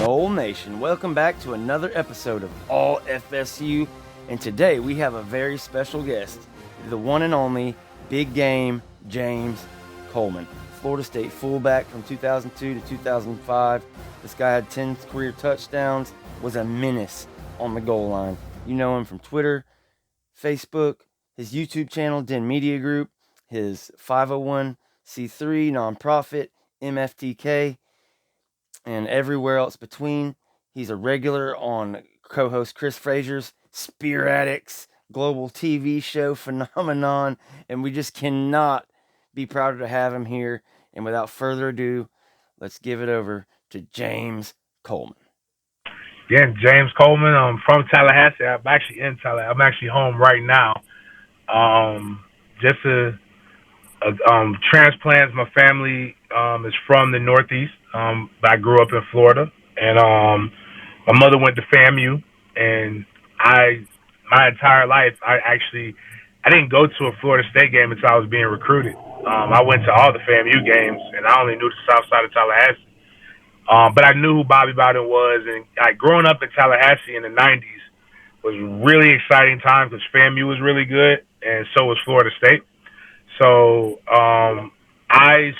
Seminole Nation. Welcome back to another episode of All FSU, and today we have a very special guest, the one and only Big Game James Coleman, Florida State fullback from 2002 to 2005. This guy had 10 career touchdowns, was a menace on the goal line. You know him from Twitter, Facebook, his YouTube channel, Den Media Group, his 501c3 nonprofit, MFTK, and everywhere else between. He's a regular on co-host Chris Frazier's Spear Addicts global TV show phenomenon, and we just cannot be prouder to have him here. And without further ado, let's give it over to James Coleman. Again, James Coleman. I'm from Tallahassee. I'm actually in Tallahassee. I'm actually home right now. Just a transplant. My family is from the Northeast. But I grew up in Florida, and my mother went to FAMU, and my entire life, I didn't go to a Florida State game until I was being recruited. I went to all the FAMU games, and I only knew the south side of Tallahassee. But I knew who Bobby Bowden was, and growing up in Tallahassee in the 90s was a really exciting time because FAMU was really good, and so was Florida State. So I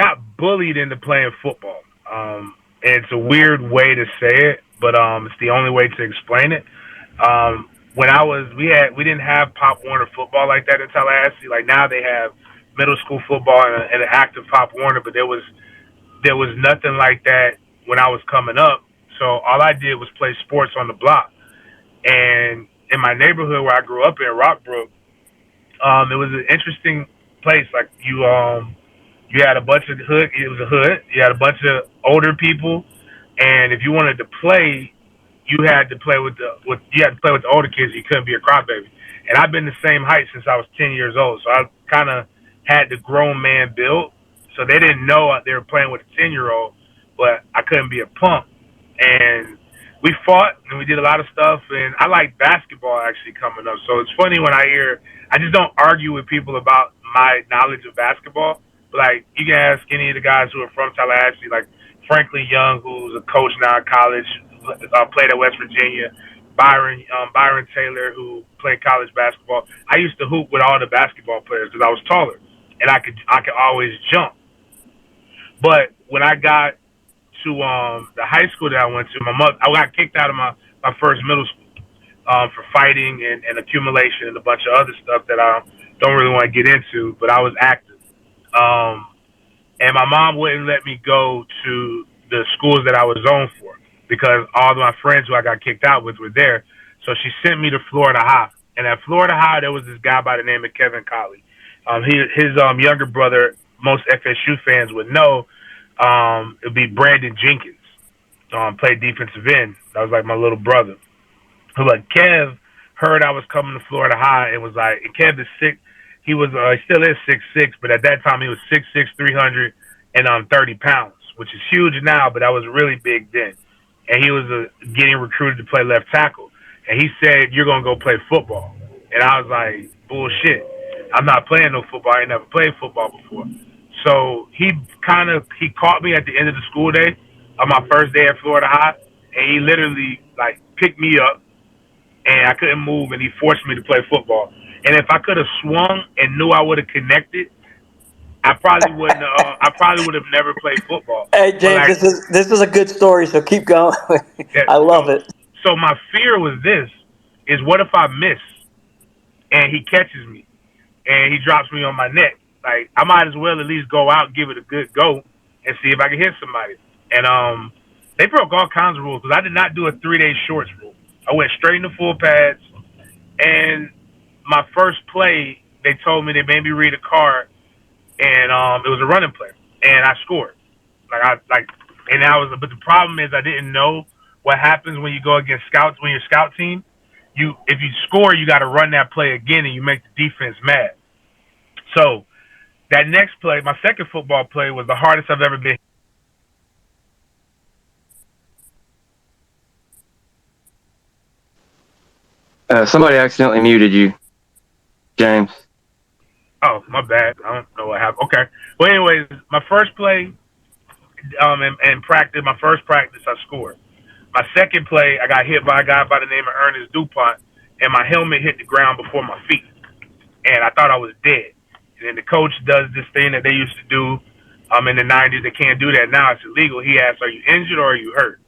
got bullied into playing football. And it's a weird way to say it, but it's the only way to explain it. We didn't have Pop Warner football like that in Tallahassee. Like now they have middle school football and an active Pop Warner, but there was nothing like that when I was coming up. So all I did was play sports on the block. And in my neighborhood where I grew up in, Rockbrook, it was an interesting place. Like you had a bunch of hood. It was a hood. You had a bunch of older people, and if you wanted to play, you had to play with the older kids. You couldn't be a crybaby. And I've been the same height since I was 10 years old, so I kind of had the grown man build. So they didn't know they were playing with a 10-year-old, but I couldn't be a punk. And we fought and we did a lot of stuff. And I like basketball actually coming up. So it's funny when I just don't argue with people about my knowledge of basketball. Like, you can ask any of the guys who are from Tallahassee, like Franklin Young, who's a coach now at college, played at West Virginia, Byron Taylor, who played college basketball. I used to hoop with all the basketball players because I was taller, and I could always jump. But when I got to the high school that I went to, I got kicked out of my first middle school for fighting and accumulation and a bunch of other stuff that I don't really want to get into, but I was active. And my mom wouldn't let me go to the schools that I was zoned for because all of my friends who I got kicked out with were there. So she sent me to Florida High. And at Florida High, there was this guy by the name of Kevin Colley. His younger brother, most FSU fans would know, it would be Brandon Jenkins, played defensive end. That was like my little brother. But Kev heard I was coming to Florida High and was like, and Kev is sick. He still is 6'6", but at that time he was 6'6", 330 pounds, which is huge now, but that was really big then. And he was getting recruited to play left tackle. And he said, "You're going to go play football." And I was like, bullshit. I'm not playing no football. I ain't never played football before. So he caught me at the end of the school day on my first day at Florida High, and he literally like picked me up, and I couldn't move, and he forced me to play football. And if I could have swung and knew I would have connected, I probably wouldn't. I probably would have never played football. Hey James, this is a good story, so keep going. I love it. So my fear was this: is what if I miss and he catches me and he drops me on my neck? Like I might as well at least go out and give it a good go and see if I can hit somebody. And they broke all kinds of rules because I did not do a 3-day shorts rule. I went straight into full pads, and my first play, they told me, they made me read a card, and it was a running play, and I scored. But the problem is I didn't know what happens when you go against scouts, when you're a scout team. If you score, you got to run that play again, and you make the defense mad. So that next play, my second football play, was the hardest I've ever been. Somebody accidentally muted you, James. Oh, my bad. I don't know what happened. Okay. Well, anyways, my first play in practice, my first practice, I scored. My second play, I got hit by a guy by the name of Ernest DuPont, and my helmet hit the ground before my feet, and I thought I was dead. And then the coach does this thing that they used to do in the 90s. They can't do that now. It's illegal. He asked, "Are you injured or are you hurt?"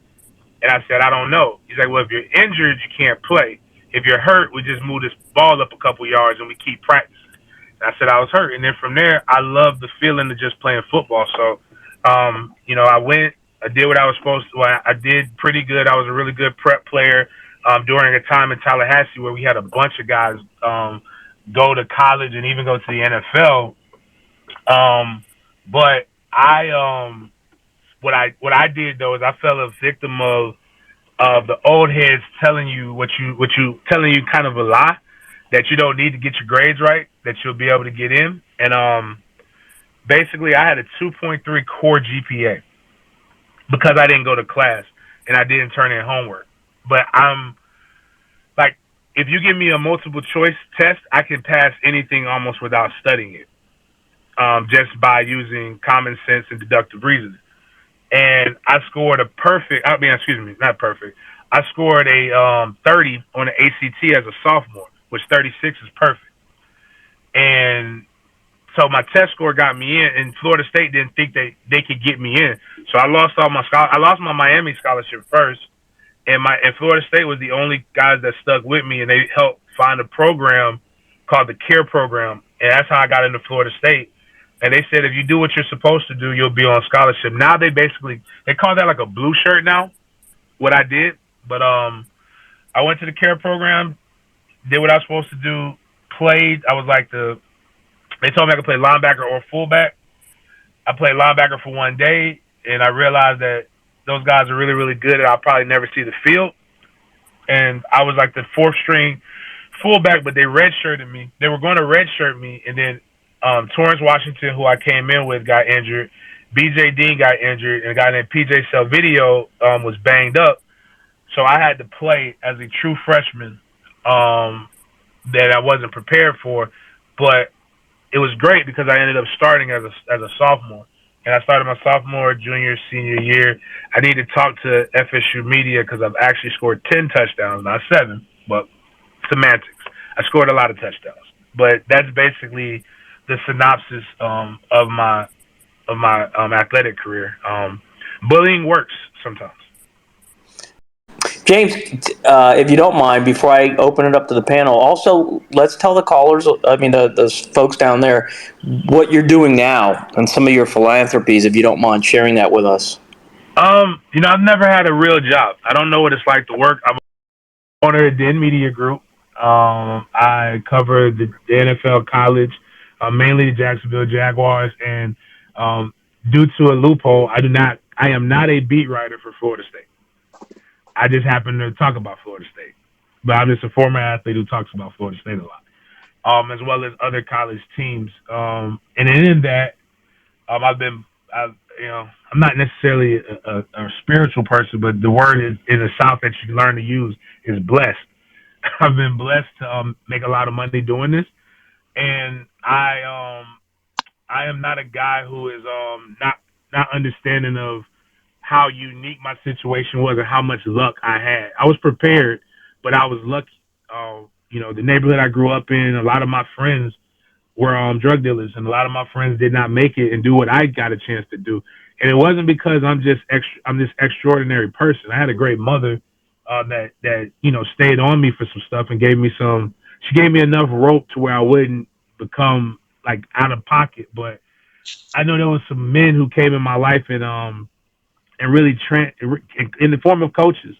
And I said, "I don't know." He's like, "Well, if you're injured, you can't play. If you're hurt, we just move this ball up a couple yards and we keep practicing." And I said I was hurt. And then from there, I loved the feeling of just playing football. So, I went, I did what I was supposed to. Well, I did pretty good. I was a really good prep player during a time in Tallahassee where we had a bunch of guys go to college and even go to the NFL. But what I did though is I fell a victim of the old heads telling you telling you kind of a lie that you don't need to get your grades right, that you'll be able to get in. And basically I had a 2.3 core GPA because I didn't go to class and I didn't turn in homework. But I'm like, if you give me a multiple choice test, I can pass anything almost without studying it, just by using common sense and deductive reasoning. And I scored not perfect. I scored a 30 on the ACT as a sophomore, which 36 is perfect. And so my test score got me in, and Florida State didn't think they could get me in. So I lost my Miami scholarship first, and Florida State was the only guys that stuck with me, and they helped find a program called the CARE program, and that's how I got into Florida State. And they said if you do what you're supposed to do, you'll be on scholarship. Now they call that like a blue shirt now, what I did. But I went to the CARE program, did what I was supposed to do, played. They told me I could play linebacker or fullback. I played linebacker for one day, and I realized that those guys are really, really good, and I'll probably never see the field. And I was like the fourth string fullback, but they redshirted me. They were going to redshirt me, and then Torrance Washington, who I came in with, got injured. B.J. Dean got injured, and a guy named P.J. Salvidio was banged up. So I had to play as a true freshman that I wasn't prepared for. But it was great because I ended up starting as a sophomore. And I started my sophomore, junior, senior year. I need to talk to FSU media because I've actually scored 10 touchdowns, not 7, but semantics. I scored a lot of touchdowns. But that's basically the synopsis of my athletic career. Bullying works sometimes. James, if you don't mind, before I open it up to the panel, also let's tell the callers, the folks down there, what you're doing now and some of your philanthropies, if you don't mind sharing that with us. I've never had a real job. I don't know what it's like to work. I'm owner of Den Media Group. I cover the NFL, college, mainly the Jacksonville Jaguars, and due to a loophole, I am not a beat writer for Florida State. I just happen to talk about Florida State, but I'm just a former athlete who talks about Florida State a lot, as well as other college teams. And in that, I'm not necessarily a spiritual person, but the word in the South that you learn to use is blessed. I've been blessed to make a lot of money doing this, and I am not a guy who is not understanding of how unique my situation was and how much luck I had. I was prepared, but I was lucky. The neighborhood I grew up in, a lot of my friends were drug dealers, and a lot of my friends did not make it and do what I got a chance to do. And it wasn't because I'm this extraordinary person. I had a great mother that stayed on me for some stuff and gave me she gave me enough rope to where I wouldn't become like out of pocket. But I know there was some men who came in my life and really in the form of coaches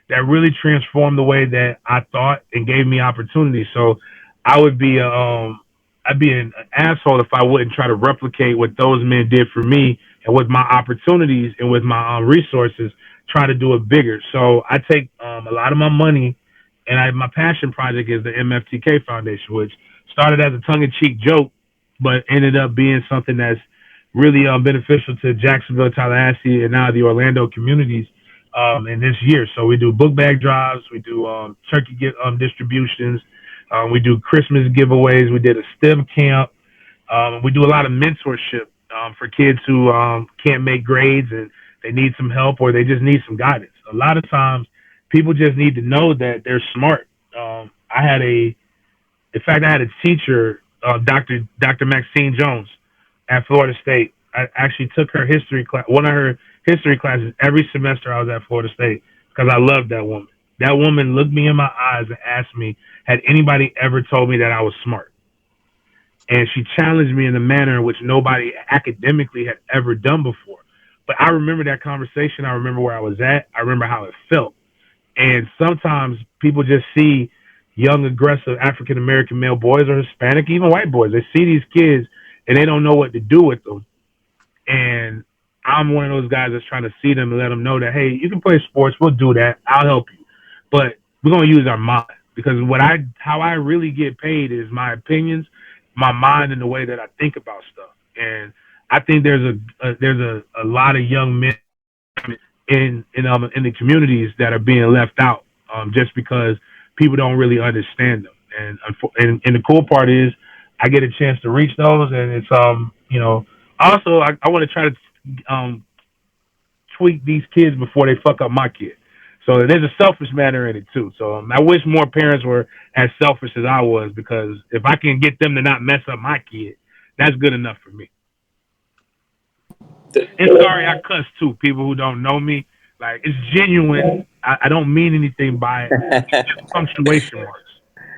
that really transformed the way that I thought and gave me opportunities. So I would be I'd be an asshole if I wouldn't try to replicate what those men did for me, and with my opportunities and with my resources, try to do it bigger. So I take a lot of my money, and my passion project is the MFTK Foundation, which started as a tongue-in-cheek joke, but ended up being something that's really beneficial to Jacksonville, Tallahassee, and now the Orlando communities in this year. So we do book bag drives, we do turkey distributions, we do Christmas giveaways, we did a STEM camp, we do a lot of mentorship for kids who can't make grades and they need some help or they just need some guidance. A lot of times, people just need to know that they're smart. I had a, in fact, I had a teacher, Dr. Maxine Jones, at Florida State. I actually took her history class, one of her history classes every semester I was at Florida State because I loved that woman. That woman looked me in my eyes and asked me, had anybody ever told me that I was smart? And she challenged me in a manner in which nobody academically had ever done before. But I remember that conversation. I remember where I was at. I remember how it felt. And sometimes people just see young, aggressive African American male boys or Hispanic, even white boys. They see these kids and they don't know what to do with them. And I'm one of those guys that's trying to see them and let them know that, hey, you can play sports. We'll do that. I'll help you. But we're gonna use our mind because how I really get paid is my opinions, my mind, and the way that I think about stuff. And I think there's a lot of young men in the communities that are being left out just because people don't really understand them. And the cool part is I get a chance to reach those, and it's also I want to try to tweak these kids before they fuck up my kid. So there's a selfish manner in it too. So I wish more parents were as selfish as I was because if I can get them to not mess up my kid, that's good enough for me. And sorry, I cuss too. People who don't know me, like it's genuine. I don't mean anything by it. It's just punctuation marks.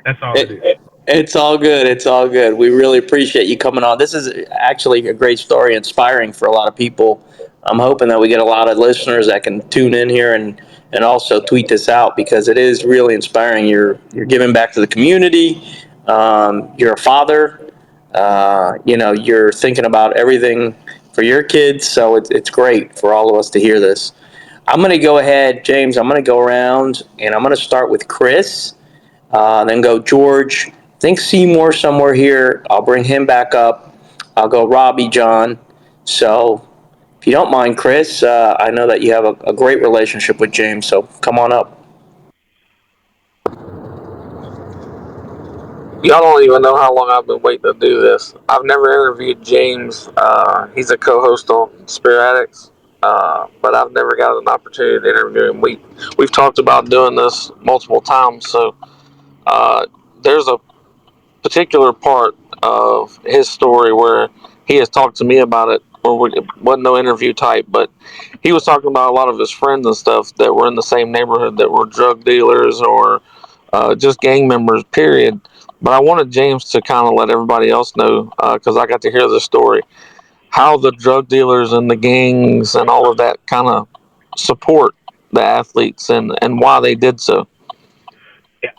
That's all it is. It's all good. It's all good. We really appreciate you coming on. This is actually a great story, inspiring for a lot of people. I'm hoping that we get a lot of listeners that can tune in here and also tweet this out because it is really inspiring. You're giving back to the community. You're a father. You're thinking about everything for your kids. So it's great for all of us to hear this. I'm going to go ahead, James. I'm going to go around and I'm going to start with Chris. Then go George. I think Seymour somewhere here. I'll bring him back up. I'll go Robbie, John. So if you don't mind, Chris, I know that you have a great relationship with James, so come on up. Y'all don't even know how long I've been waiting to do this. I've never interviewed James. He's a co-host on Spirit Addicts, but I've never got an opportunity to interview him. We've talked about doing this multiple times. So there's a particular part of his story where he has talked to me about it, or it wasn't no interview type, but he was talking about a lot of his friends and stuff that were in the same neighborhood that were drug dealers or just gang members, period. But I wanted James to kind of let everybody else know, because I got to hear the story, how the drug dealers and the gangs and all of that kind of support the athletes and why they did so. Yeah,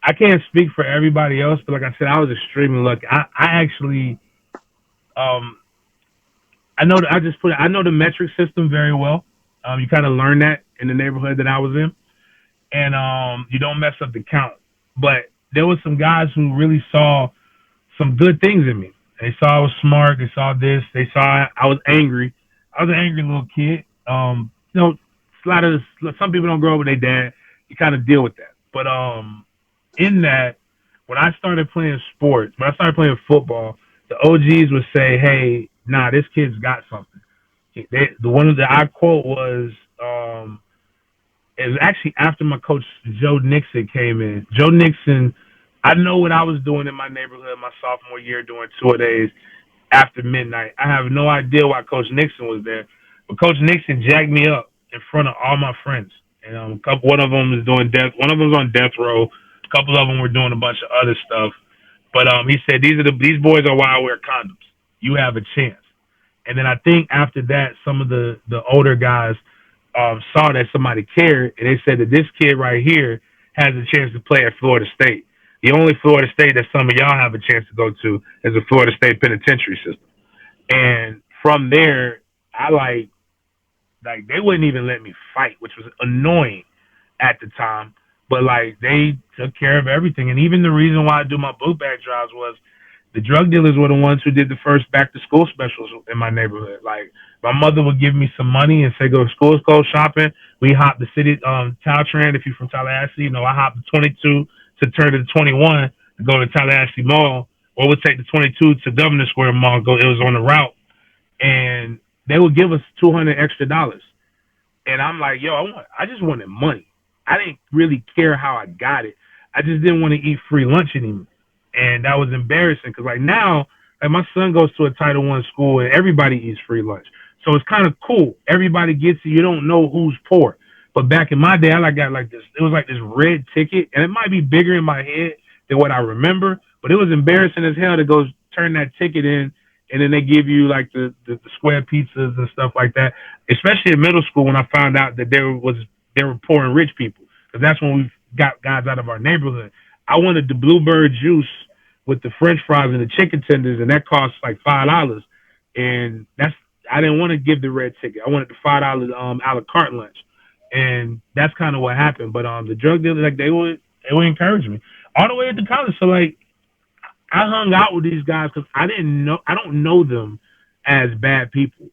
I can't speak for everybody else, but like I said, I was extremely lucky. I actually um I know the metric system very well. You kind of learn that in the neighborhood that I was in, and you don't mess up the count. But there was some guys who really saw some good things in me. They saw I was smart. They saw this. They saw I was angry. I was an angry little kid. A lot of some people don't grow up with their dad. You kind of deal with that. But in that, when I started playing sports, when I started playing football, the OGs would say, "Hey, nah, this kid's got something." The one that I quote was, it was actually after my coach Joe Nixon came in. Joe Nixon, I know what I was doing in my neighborhood my sophomore year doing tour days after midnight. I have no idea why Coach Nixon was there, but Coach Nixon jacked me up in front of all my friends. And one of them is doing death. One of them was on death row. A couple of them were doing a bunch of other stuff. But he said these boys are why I wear condoms. You have a chance. And then I think after that, some of the older guys saw that somebody cared, and they said that this kid right here has a chance to play at Florida State. The only Florida State that some of y'all have a chance to go to is the Florida State penitentiary system. And from there, I like they wouldn't even let me fight, which was annoying at the time. But like they took care of everything, and even the reason why I do my book bag drives was the drug dealers were the ones who did the first back to school specials in my neighborhood. Like my mother would give me some money and say go to school clothes shopping. We hopped the city Caltrans. If you're from Tallahassee, I hopped the 22 to turn to the 21 to go to Tallahassee Mall, or would take the 22 to Governor Square Mall. It was on the route, and they would give us $200 extra. And I'm like, yo, I just wanted money. I didn't really care how I got it. I just didn't want to eat free lunch anymore. And that was embarrassing because like now, like my son goes to a Title I school and everybody eats free lunch. So it's kind of cool. Everybody gets it. You don't know who's poor. But back in my day, I got like this. It was like this red ticket, and it might be bigger in my head than what I remember. But it was embarrassing as hell to go turn that ticket in, and then they give you like the square pizzas and stuff like that. Especially in middle school when I found out that there were poor and rich people, because that's when we got guys out of our neighborhood. I wanted the bluebird juice with the French fries and the chicken tenders, and that cost like $5. And that's I didn't want to give the red ticket. I wanted the $5 a la carte lunch, and that's kind of what happened. But the drug dealers, like they would encourage me all the way into college. So like I hung out with these guys because I don't know them as bad people.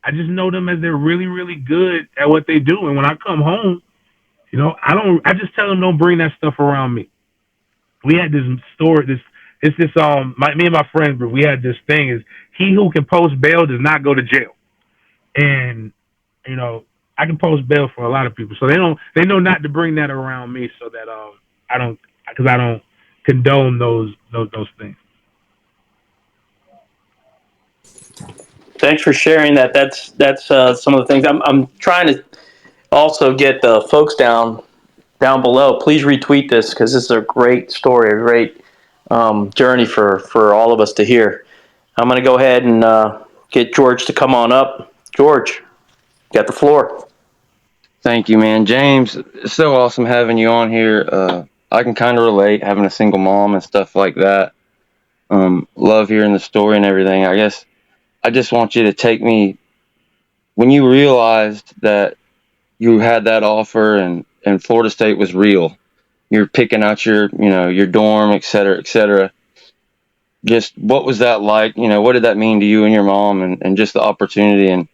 I just know them as they're really, really good at what they do. And when I come home, I just tell them don't bring that stuff around me. We had this story, me and my friends, but we had this thing is he who can post bail does not go to jail. And, I can post bail for a lot of people. So they know not to bring that around me so that, because I don't condone those things. Thanks for sharing that. That's some of the things I'm trying to also get the folks down below. Please retweet this because this is a great story, a great journey for all of us to hear. I'm going to go ahead and get George to come on up. George, you got the floor. Thank you, man. James, it's so awesome having you on here. I can kind of relate having a single mom and stuff like that. Love hearing the story and everything. I guess I just want you to take me when you realized that you had that offer and Florida State was real. You're picking out your dorm, et cetera, et cetera. Just what was that like? What did that mean to you and your mom and just the opportunity and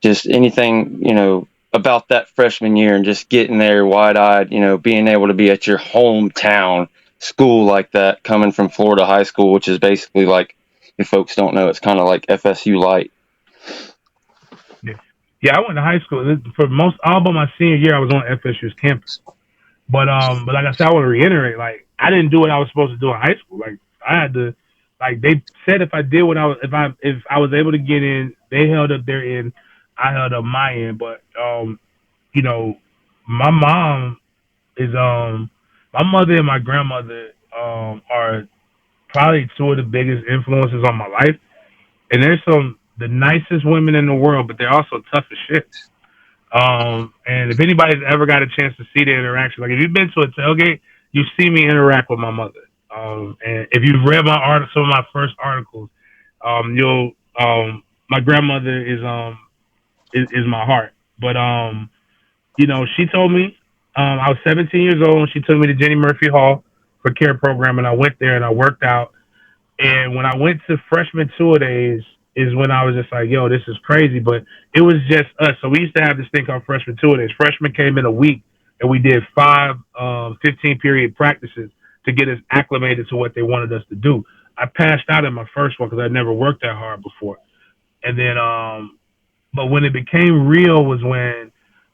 just anything, about that freshman year and just getting there wide eyed, being able to be at your hometown school like that, coming from Florida high school, which is basically like, if folks don't know, it's kind of like FSU light. Yeah, I went to high school. For all but my senior year, I was on FSU's campus. But like I said, I want to reiterate, like I didn't do what I was supposed to do in high school. Like I had to, like they said, if I did what I was, if I was able to get in, they held up their end, I held up my end. But you know, my mom is my mother and my grandmother are probably two of the biggest influences on my life. And there's the nicest women in the world, but they're also tough as shit. And if anybody's ever got a chance to see the interaction, like if you've been to a tailgate, you see me interact with my mother. And if you've read some of my first articles, you'll my grandmother is my heart. But she told me I was 17 years old and she took me to Jenny Murphy Hall for care program, and I went there and I worked out. And when I went to freshman tour days is when I was just like, yo, this is crazy. But it was just us. So we used to have this thing called freshman tour days. Freshmen came in a week and we did 5 15-period practices to get us acclimated to what they wanted us to do. I passed out in my first one because I'd never worked that hard before. And then, but when it became real was when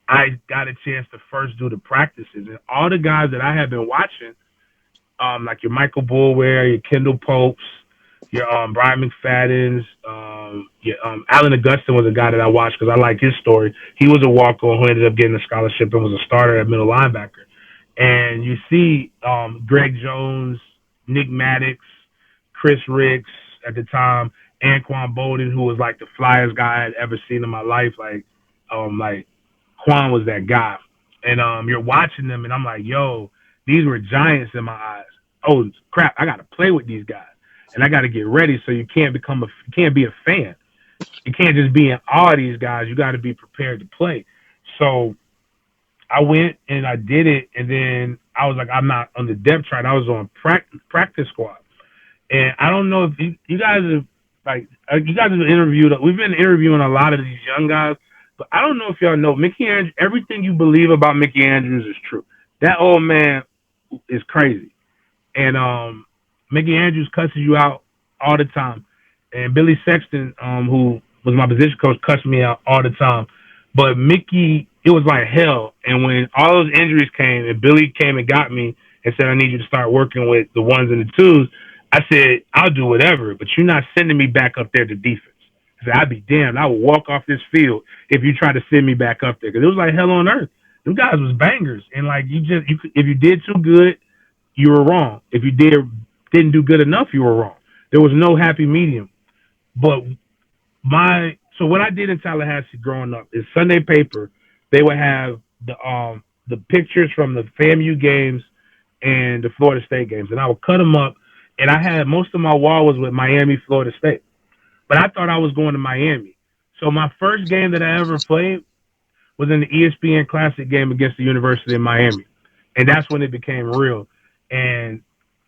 I got a chance to first do the practices. And all the guys that I had been watching, like your Michael Boulware, your Kendall Popes, your Brian McFadden's, your Alan Augustin was a guy that I watched because I like his story. He was a walk-on who ended up getting a scholarship and was a starter at middle linebacker. And you see Greg Jones, Nick Maddox, Chris Ricks at the time, Anquan Bowden, who was like the flyest guy I'd ever seen in my life. Like Quan was that guy. And you're watching them, and I'm like, yo, these were giants in my eyes. Oh crap! I got to play with these guys, and I got to get ready. So you can't be a fan. You can't just be in awe of these guys. You got to be prepared to play. So I went and I did it, and then I was like, I'm not on the depth chart. I was on practice squad, and I don't know if you guys have you guys have interviewed. We've been interviewing a lot of these young guys, but I don't know if y'all know Mickey Andrews. Everything you believe about Mickey Andrews is true. That old man is crazy. And Mickey Andrews cusses you out all the time. And Billy Sexton, who was my position coach, cussed me out all the time. But Mickey, it was like hell. And when all those injuries came and Billy came and got me and said, I need you to start working with the ones and the twos, I said, I'll do whatever, but you're not sending me back up there to defense. I said, I'd be damned. I would walk off this field if you try to send me back up there. Because it was like hell on earth. Them guys was bangers. And like if you did too good, you were wrong. If you didn't do good enough, you were wrong. There was no happy medium. But so what I did in Tallahassee growing up is Sunday paper. They would have the pictures from the FAMU games and the Florida State games, and I would cut them up. And I had most of my wall was with Miami, Florida State, but I thought I was going to Miami. So my first game that I ever played was in the ESPN Classic game against the University of Miami, and that's when it became real. And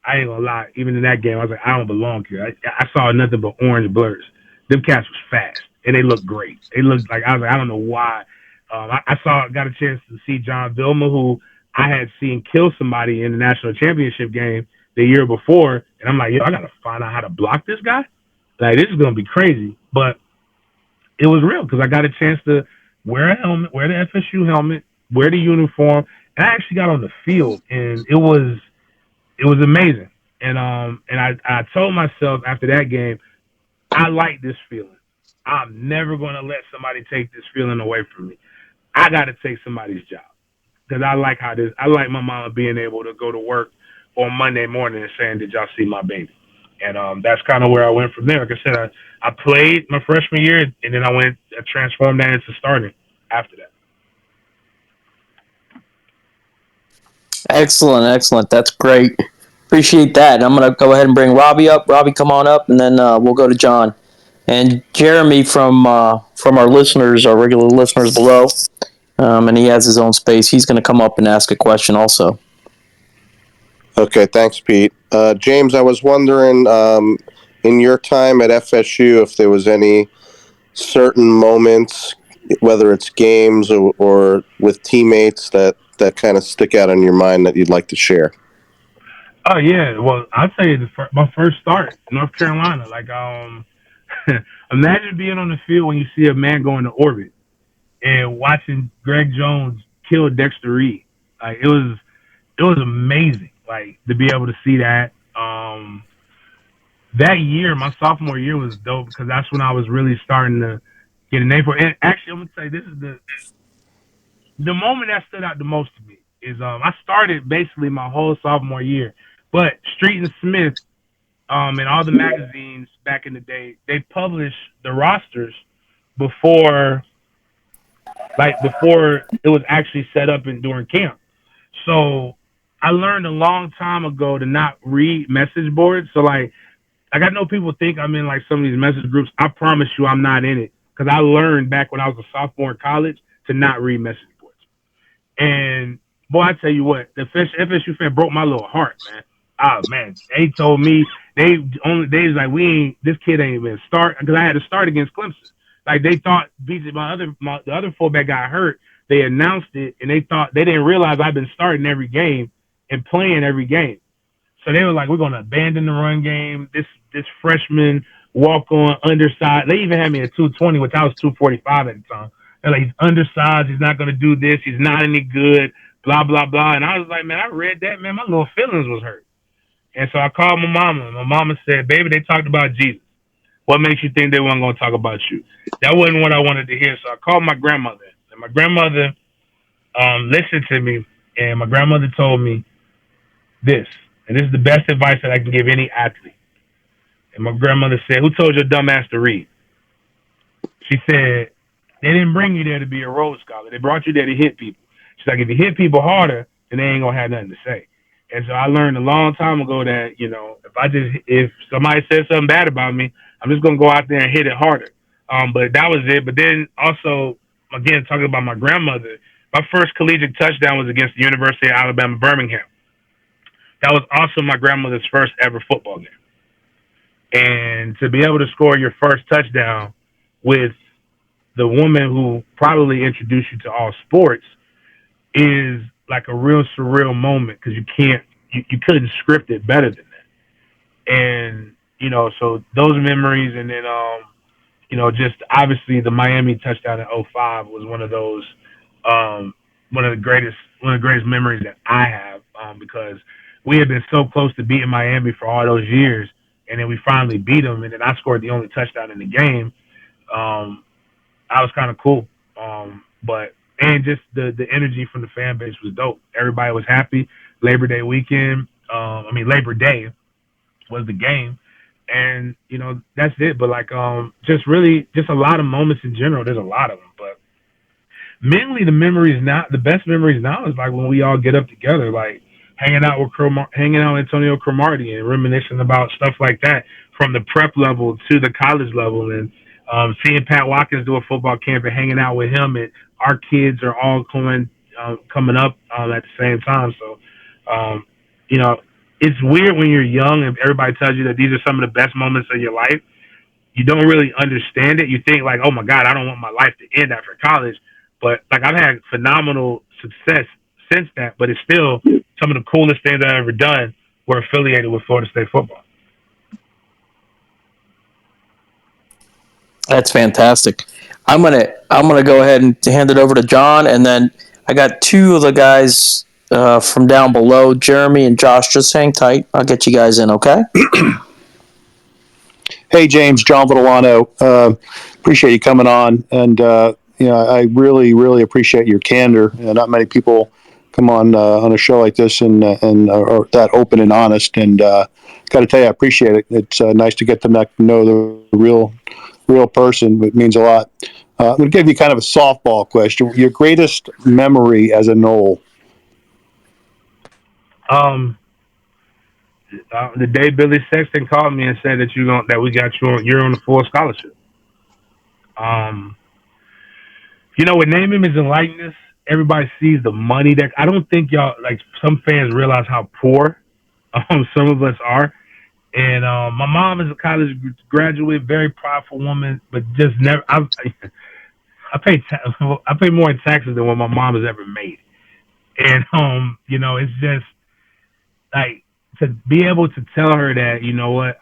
I ain't gonna lie, even in that game, I was like, I don't belong here. I saw nothing but orange blurs. Them cats was fast, and they looked great. They looked like I was like, I don't know why. Got a chance to see John Vilma, who I had seen kill somebody in the national championship game the year before, and I'm like, yo, I gotta find out how to block this guy. Like, this is gonna be crazy, but it was real because I got a chance to wear a helmet, wear the FSU helmet, wear the uniform, and I actually got on the field, and it was amazing. And I told myself after that game, I like this feeling. I'm never going to let somebody take this feeling away from me. I got to take somebody's job because I like my mama being able to go to work on Monday morning and saying, did y'all see my baby? And that's kind of where I went from there. Like I said, I played my freshman year, and then I transformed that into starting after that. Excellent. That's great. Appreciate that. I'm going to go ahead and bring Robbie up. Robbie, come on up, and then we'll go to John. And Jeremy from our listeners, our regular listeners below, and he has his own space. He's going to come up and ask a question also. Okay, thanks, Pete. James, I was wondering, in your time at FSU, if there was any certain moments, whether it's games or with teammates, that kind of stick out in your mind that you'd like to share. Oh yeah, well I'll tell you my first start, North Carolina. Like imagine being on the field when you see a man go into orbit and watching Greg Jones kill Dexter Reed. Like it was amazing. Like to be able to see that. That year, my sophomore year was dope because that's when I was really starting to get a name for it. And actually, I'm gonna say this is the moment that stood out the most to me is I started basically my whole sophomore year, but Street and Smith and all the magazines back in the day, they published the rosters before it was actually set up and during camp. So I learned a long time ago to not read message boards. So like I know people think I'm in like some of these message groups. I promise you I'm not in it because I learned back when I was a sophomore in college to not read message boards. And boy, I tell you what, the FSU fan broke my little heart, man. Oh man, they told me they was like this kid ain't even start because I had to start against Clemson. Like they thought the other fullback got hurt. They announced it and they didn't realize I've been starting every game and playing every game. So they were like, we're gonna abandon the run game. This freshman walk on undersized. They even had me at 220, which I was 245 at the time. They're like, he's undersized. He's not gonna do this. He's not any good. Blah blah blah. And I was like, man, I read that, man. My little feelings was hurt. And so I called my mama. And my mama said, baby, they talked about Jesus. What makes you think they weren't going to talk about you? That wasn't what I wanted to hear. So I called my grandmother. And my grandmother listened to me. And my grandmother told me this. And this is the best advice that I can give any athlete. And my grandmother said, who told your dumb ass to read? She said, they didn't bring you there to be a Rhodes Scholar. They brought you there to hit people. She's like, if you hit people harder, then they ain't going to have nothing to say. And so I learned a long time ago that, if somebody says something bad about me, I'm just going to go out there and hit it harder. But that was it. But then also, again, talking about my grandmother, my first collegiate touchdown was against the University of Alabama, Birmingham. That was also my grandmother's first ever football game. And to be able to score your first touchdown with the woman who probably introduced you to all sports is like a real surreal moment because you couldn't script it better than that. And, so those memories and then just obviously the Miami touchdown in '05 was one of those, um, one of the greatest memories that I have, because we had been so close to beating Miami for all those years, and then we finally beat them, and then I scored the only touchdown in the game. Um, I was kind of cool, but and just the energy from the fan base was dope. Everybody was happy. Labor Day weekend, Labor Day was the game, and that's it. But like, just really, just a lot of moments in general. There's a lot of them, but mainly the best memories now is like when we all get up together, like hanging out with Antonio Cromartie and reminiscing about stuff like that from the prep level to the college level, and seeing Pat Watkins do a football camp and hanging out with him, and our kids are all coming up at the same time. So, um, you know, it's weird when you're young and everybody tells you that these are some of the best moments of your life. You don't really understand it. You think like, oh my God, I don't want my life to end after college. But like I've had phenomenal success since that, but it's still some of the coolest things I've ever done were affiliated with Florida State football. That's fantastic. I'm gonna go ahead and hand it over to John, and then I got two of the guys from down below, Jeremy and Josh. Just hang tight. I'll get you guys in, okay? Hey, James, John Vitolano. Appreciate you coming on, and I really, really appreciate your candor. Not many people come on a show like this and are that open and honest. And got to tell you, I appreciate it. It's nice to get to know the real person. It means a lot. I'm going to give you kind of a softball question. Your greatest memory as a Nole? The day Billy Sexton called me and said that you're on a full scholarship. With name, image, and likeness, everybody sees the money that I don't think y'all like. Some fans realize how poor some of us are. And my mom is a college graduate, very prideful woman, but just never. I pay more in taxes than what my mom has ever made. And it's just like to be able to tell her that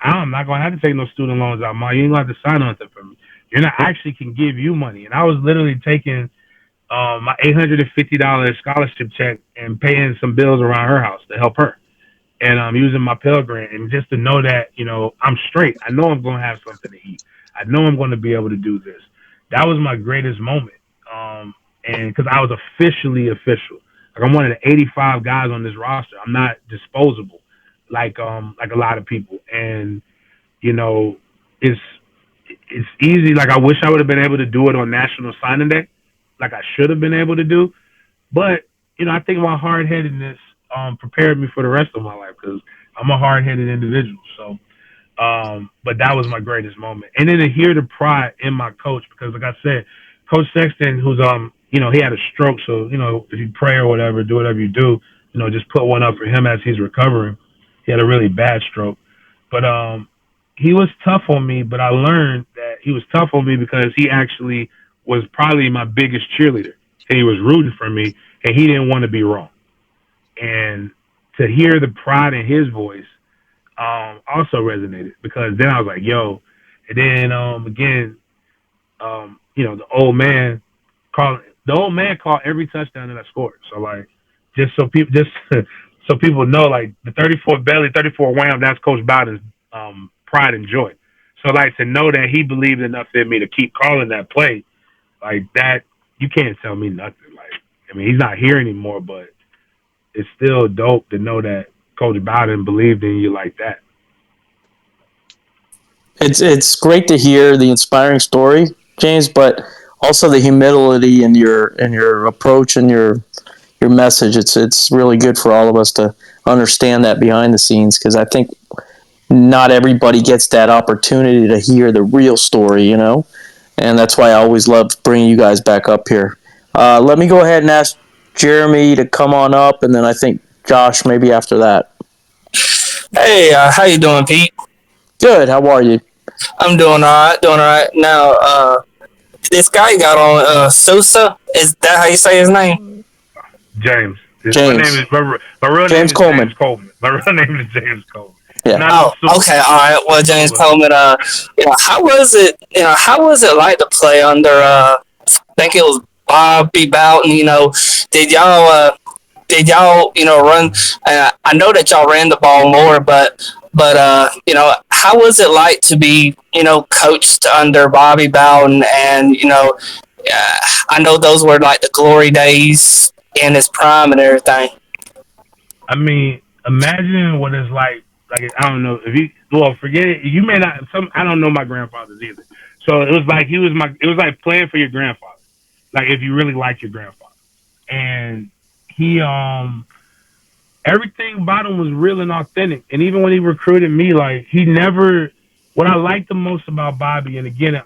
I'm not gonna have to take no student loans out, Mom. You ain't gonna have to sign on to for me. You're not actually can give you money. And I was literally taking my $850 scholarship check and paying some bills around her house to help her. And I'm using my Pell Grant, and just to know that I'm straight. I know I'm gonna have something to eat. I know I'm gonna be able to do this. That was my greatest moment, and because I was officially official. Like I'm one of the 85 guys on this roster. I'm not disposable like a lot of people, and it's easy. Like I wish I would have been able to do it on National Signing Day, like I should have been able to do. But I think my hard headedness prepared me for the rest of my life because I'm a hard headed individual. So, but that was my greatest moment, and then to hear the pride in my coach because, like I said, Coach Sexton, who's he had a stroke, so if you pray or whatever, do whatever you do, just put one up for him as he's recovering. He had a really bad stroke, but he was tough on me. But I learned that he was tough on me because he actually was probably my biggest cheerleader, and he was rooting for me, and he didn't want to be wrong. And to hear the pride in his voice also resonated because then I was like, yo. And then again, the old man called every touchdown that I scored. So like, just so people know, like the 34 belly, 34 wham, that's Coach Bowden's pride and joy. So like to know that he believed enough in me to keep calling that play, like that, you can't tell me nothing. Like, I mean, he's not here anymore, but it's still dope to know that Coach Bowden believed in you like that. It's great to hear the inspiring story, James, but also the humility in your approach and your message. It's really good for all of us to understand that behind the scenes because I think not everybody gets that opportunity to hear the real story, and that's why I always love bringing you guys back up here. Let me go ahead and ask Jeremy to come on up, and then I think Josh maybe after that. Hey, how you doing, Pete? Good. How are you? I'm doing all right. Doing all right. Now, this guy got on Sosa. Is that how you say his name? James. James. My real James name is Coleman. James Coleman. My real name is James Coleman. Yeah. Not Oh, the Super okay, all right. Well, James Bowl. Coleman, how was it? How was it like to play under? I think it was Bobby Bowden. Did y'all? Run? I know that y'all ran the ball more, but how was it like to be, coached under Bobby Bowden? And I know those were like the glory days in his prime and everything. I mean, imagine what it's like. Like I don't know if you well forget it. You may not. Some I don't know my grandfathers either. So it was like he was my. It was like playing for your grandfather. Like if you really like your grandfather, and he everything about him was real and authentic. And even when he recruited me, like he never. What I liked the most about Bobby, and again,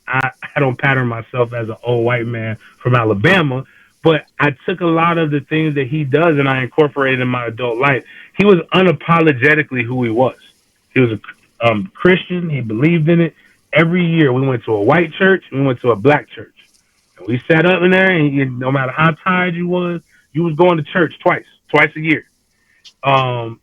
I don't pattern myself as an old white man from Alabama, but I took a lot of the things that he does and I incorporated in my adult life. He was unapologetically who he was. He was a Christian. He believed in it. Every year we went to a white church, we went to a black church. And we sat up in there, and no matter how tired you was going to church twice a year.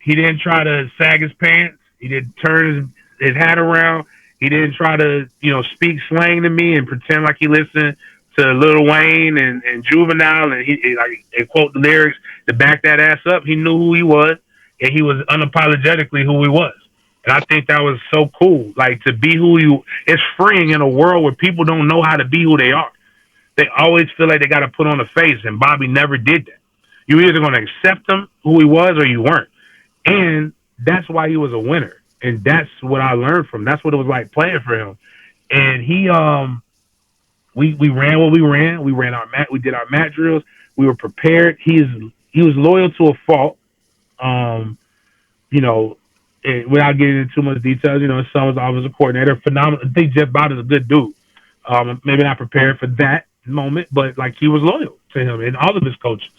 He didn't try to sag his pants. He didn't turn his hat around. He didn't try to, speak slang to me and pretend like he listened to Lil Wayne and Juvenile and he like and quote the lyrics to back that ass up. He knew who he was and he was unapologetically who he was. And I think that was so cool. Like to be who you it's freeing in a world where people don't know how to be who they are. They always feel like they got to put on a face, and Bobby never did that. You either going to accept him who he was or you weren't, and that's why he was a winner. And that's what I learned from. That's what it was like playing for him. And we ran what we ran. We ran our mat. We did our mat drills. We were prepared. He was loyal to a fault. Um, you know, without getting into too much details, his son was offensive coordinator. Phenomenal. I think Jeff Bowden is a good dude. Maybe not prepared for that moment, but like he was loyal to him and all of his coaches.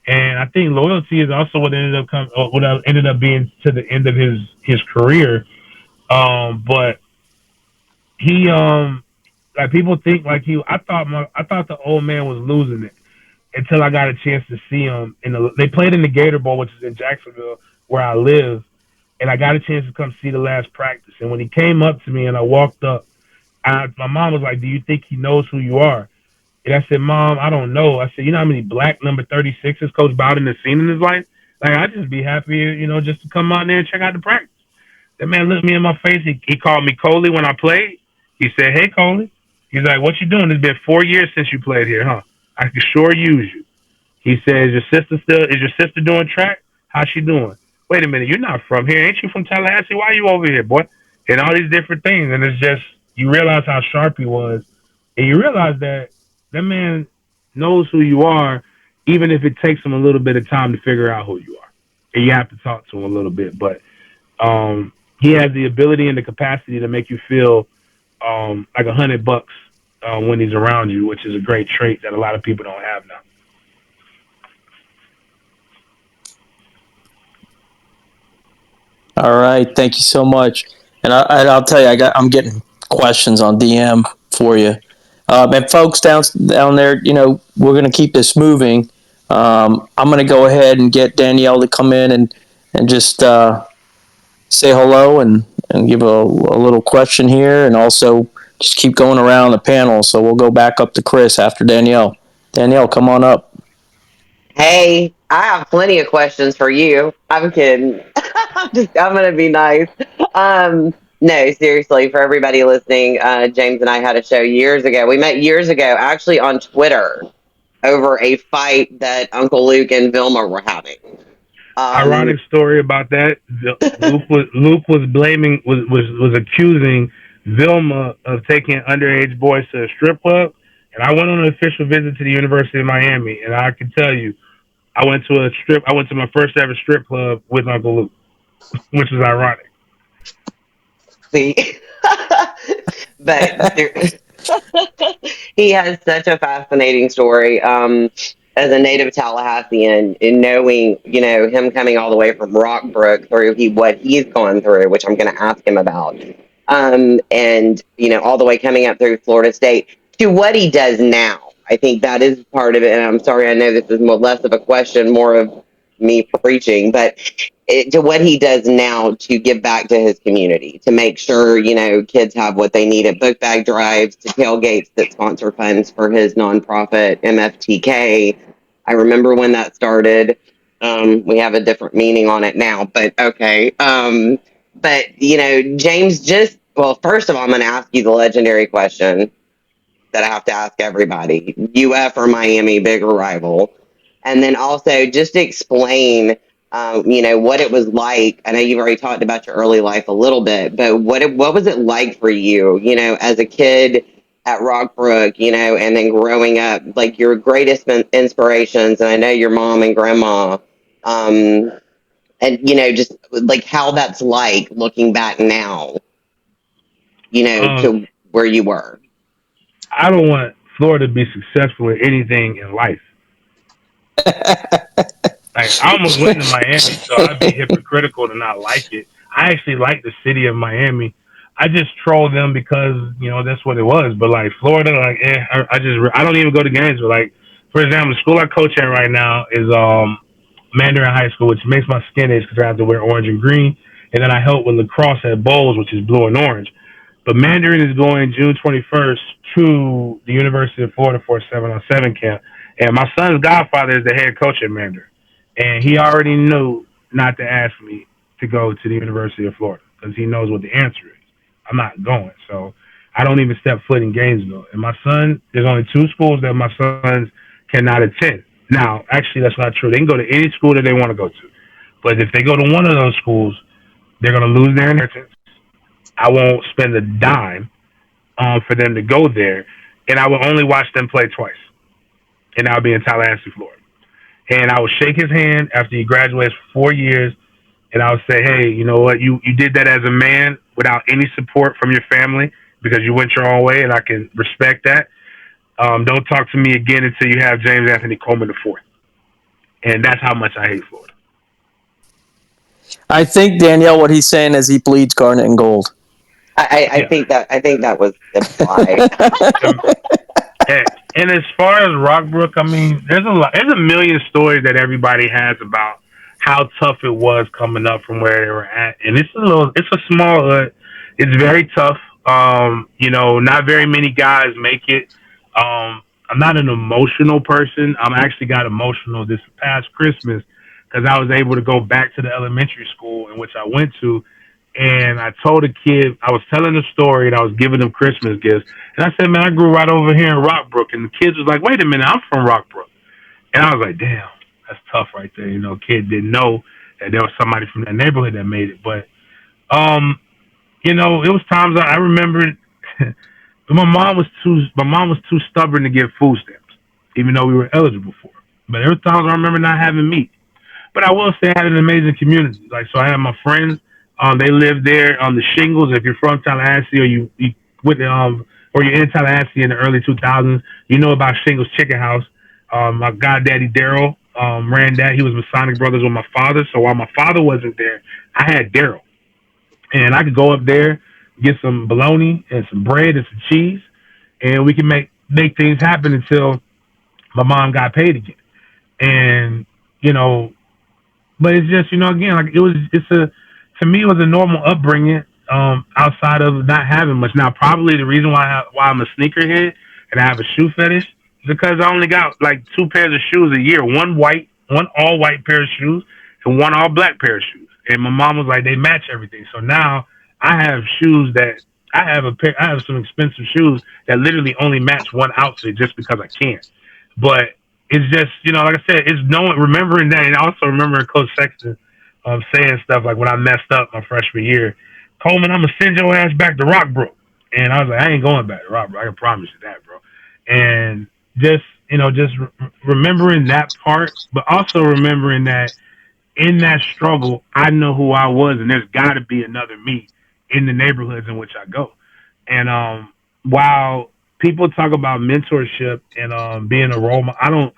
And I think loyalty is also what ended up being to the end of his career. But he like people think like I thought the old man was losing it until I got a chance to see him they played in the Gator Bowl, which is in Jacksonville where I live, and I got a chance to come see the last practice. And when he came up to me and I walked up, my mom was like, "Do you think he knows who you are?" And I said, "Mom, I don't know." I said, "You know how many black number 36s Coach Bowden has seen in his life? Like, I'd just be happy, just to come out there and check out the practice." That man looked me in my face. He called me Coley when I played. He said, "Hey, Coley." He's like, "What you doing? It's been 4 years since you played here, huh? I can sure use you." He said, is your sister doing track? How's she doing?" "Wait a minute, you're not from here. Ain't you from Tallahassee? Why are you over here, boy?" And all these different things. And it's just, you realize how sharp he was. And you realize that man knows who you are, even if it takes him a little bit of time to figure out who you are. And you have to talk to him a little bit. But he has the ability and the capacity to make you feel like $100 when he's around you, which is a great trait that a lot of people don't have now. All right, thank you so much. And I'll tell you, I'm getting questions on DM for you. And folks down there, we're going to keep this moving. I'm going to go ahead and get Danielle to come in and just say hello and give a little question here, and also just keep going around the panel. So we'll go back up to Chris after Danielle. Danielle, come on up. Hey, I have plenty of questions for you. I'm kidding. I'm gonna be nice. No, seriously, for everybody listening, James and I had a show years ago. We met years ago, actually on Twitter, over a fight that Uncle Luke and Vilma were having. Um, Ironic story about that. Luke was blaming was accusing Vilma of taking underage boys to a strip club, and I went on an official visit to the University of Miami, and I can tell you, I went to my first ever strip club with Uncle Luke, which is ironic. see, but he has such a fascinating story. As a native Tallahassean, in knowing, him coming all the way from Rockbrook through what he's gone through, which I'm going to ask him about, and all the way coming up through Florida State to what he does now. I think that is part of it. And I'm sorry, I know this is less of a question, more of me preaching, but to what he does now to give back to his community, to make sure, kids have what they need at book bag drives, to tailgates that sponsor funds for his nonprofit, MFTK. I remember when that started. We have a different meaning on it now, but okay. But, James, well, first of all, I'm going to ask you the legendary question that I have to ask everybody: UF or Miami, bigger rival? And then also just explain, what it was like. I know you've already talked about your early life a little bit, but what was it like for you, as a kid at Rockbrook, and then growing up, like your greatest inspirations, and I know your mom and grandma, and just like how that's like looking back now, Um, to where you were. I don't want Florida to be successful in anything in life. Like I almost went to Miami, so I'd be hypocritical to not like it. I actually like the city of Miami. I just troll them because that's what it was. But like Florida, like I don't even go to games. But like for example, the school I coach at right now is Mandarin High School, which makes my skin itch because I have to wear orange and green. And then I help with lacrosse at Bowles, which is blue and orange. But Mandarin is going June 21st to the University of Florida for a 7-on-7 camp. And my son's godfather is the head coach at Mandarin. And he already knew not to ask me to go to the University of Florida because he knows what the answer is. I'm not going. So I don't even step foot in Gainesville. And my son, there's only two schools that my sons cannot attend. Now, actually, that's not true. They can go to any school that they want to go to. But if they go to one of those schools, they're going to lose their inheritance. I won't spend a dime for them to go there. And I will only watch them play twice. And I'll be in Tallahassee, Florida. And I would shake his hand after he graduates for 4 years, and I would say, "Hey, you know what? You did that as a man without any support from your family because you went your own way, and I can respect that. Don't talk to me again until you have James Anthony Coleman the fourth." And that's how much I hate Florida. I think Danielle, what he's saying is he bleeds garnet and gold. I Yeah. think that was implied. Um, and as far as Rockbrook, I mean, there's a million stories that everybody has about how tough it was coming up from where they were at, and it's a small hood. It's very tough. Not very many guys make it. I'm not an emotional person. I'm actually got emotional this past Christmas because I was able to go back to the elementary school in which I went to, and I told a kid, I was telling a story and I was giving them Christmas gifts. And I said, man, I grew right over here in Rockbrook. And the kids was like, wait a minute, I'm from Rockbrook. And I was like, damn, that's tough right there. Kid didn't know that there was somebody from that neighborhood that made it. But, it was times I remembered my mom was too stubborn to give food stamps, even though we were eligible for it. But there were times I remember not having meat. But I will say I had an amazing community. Like, so I had my friends. They lived there on the shingles. If you're from Tallahassee or you went or you're in Tallahassee in the early 2000s, you know about Shingles Chicken House. My goddaddy Daryl ran that. He was Masonic Brothers with my father. So while my father wasn't there, I had Daryl, and I could go up there, get some bologna and some bread and some cheese, and we can make things happen until my mom got paid again. And you know, but it's just again, like to me it was a normal upbringing, outside of not having much. Now probably the reason why I'm a sneakerhead and I have a shoe fetish is because I only got like two pairs of shoes a year, one all white pair of shoes and one all black pair of shoes, and my mom was like they match everything. So now I have shoes that I have some expensive shoes that literally only match one outfit just because I can. But it's just, like I said, it's knowing, remembering that, and also remembering Coach Sexton saying stuff like when I messed up my freshman year, Coleman, I'm gonna send your ass back to Rockbrook, and I was like, I ain't going back to Rockbrook. I can promise you that, bro. And just, remembering that part, but also remembering that in that struggle, I know who I was, and there's got to be another me in the neighborhoods in which I go. And while people talk about mentorship and being a role model,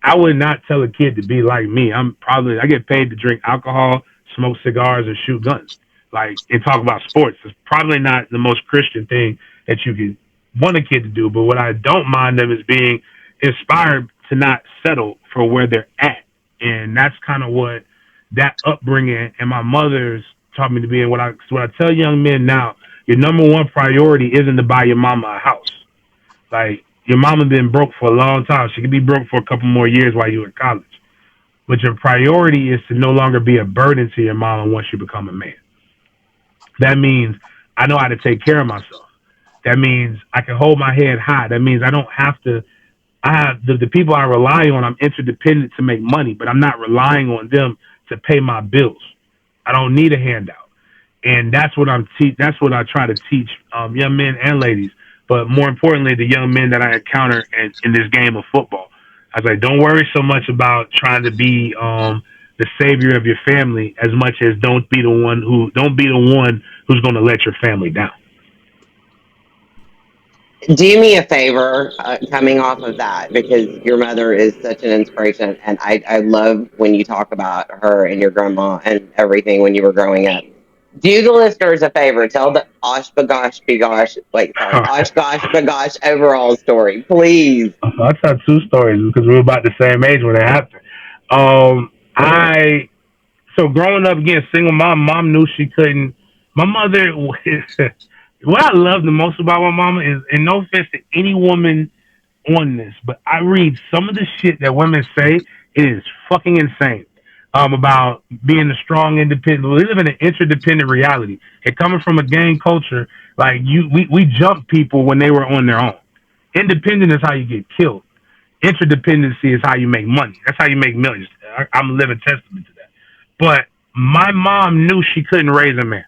I would not tell a kid to be like me. I get paid to drink alcohol, smoke cigars, and shoot guns. Like, and talk about sports. It's probably not the most Christian thing that you could want a kid to do. But what I don't mind them is being inspired to not settle for where they're at. And that's kind of what that upbringing and my mother's taught me to be. And what I tell young men now, your number one priority isn't to buy your mama a house. Like your mama been broke for a long time. She could be broke for a couple more years while you're in college. But your priority is to no longer be a burden to your mama once you become a man. That means I know how to take care of myself. That means I can hold my head high. That means I don't have to. I have the people I rely on. I'm interdependent to make money, but I'm not relying on them to pay my bills. I don't need a handout, and that's what that's what I try to teach young men and ladies. But more importantly, the young men that I encounter in this game of football. I was like, don't worry so much about trying to be the savior of your family as much as don't be the one who's going to let your family down. Do me a favor, coming off of that, because your mother is such an inspiration, and I love when you talk about her and your grandma and everything when you were growing up. Do the listeners a favor, tell the Osh Bagosh Bigosh, wait, sorry, Osh Gosh Bagosh overall story, please. I'll tell two stories because we were about the same age when it happened. I so growing up again, single mom knew she couldn't. My mother, what I love the most about my mama is, and no offense to any woman on this, but I read some of the shit that women say. It is fucking insane. About being a strong, independent. We live in an interdependent reality. And coming from a gang culture, like we jump people when they were on their own. Independent is how you get killed. Interdependency is how you make money. That's how you make millions. I'm a living testament to that. But my mom knew she couldn't raise a man.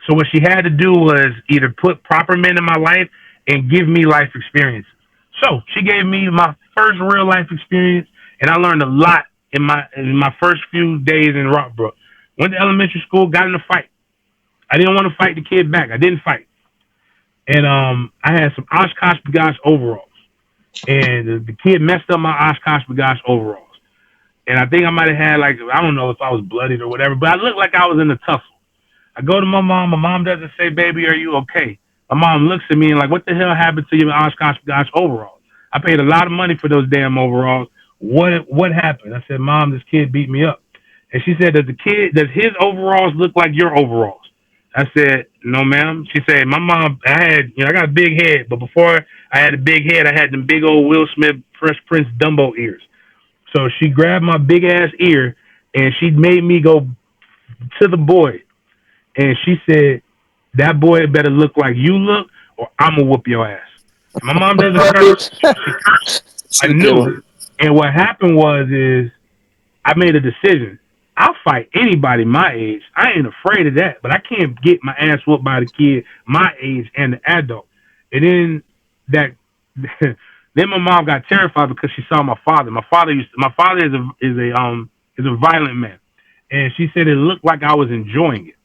So what she had to do was either put proper men in my life and give me life experience. So she gave me my first real life experience, and I learned a lot in my first few days in Rockbrook. Went to elementary school, got in a fight. I didn't want to fight the kid back. I didn't fight, and I had some Oshkosh Bagosh overalls, and the kid messed up my Oshkosh Bagosh overalls, and I think I might have had like I don't know if I was bloodied or whatever, but I looked like I was in a tussle. I go to my mom. My mom doesn't say, "Baby, are you okay?" My mom looks at me and like, "What the hell happened to your Oshkosh Bagosh overalls? I paid a lot of money for those damn overalls. What happened?" I said, "Mom, this kid beat me up." And she said, does his overalls look like your overalls?" I said, "No, ma'am." She said, "My mom, I got a big head, but before I had a big head, I had them big old Will Smith Fresh Prince Dumbo ears." So she grabbed my big ass ear and she made me go to the boy. And she said, "That boy better look like you look or I'm going to whoop your ass." And my mom doesn't curse. She cursed. I She knew. killed. And what happened is I made a decision. I'll fight anybody my age. I ain't afraid of that, but I can't get my ass whooped by the kid my age and the adult. And then that, then my mom got terrified because she saw my father. My father is a violent man, and she said it looked like I was enjoying it,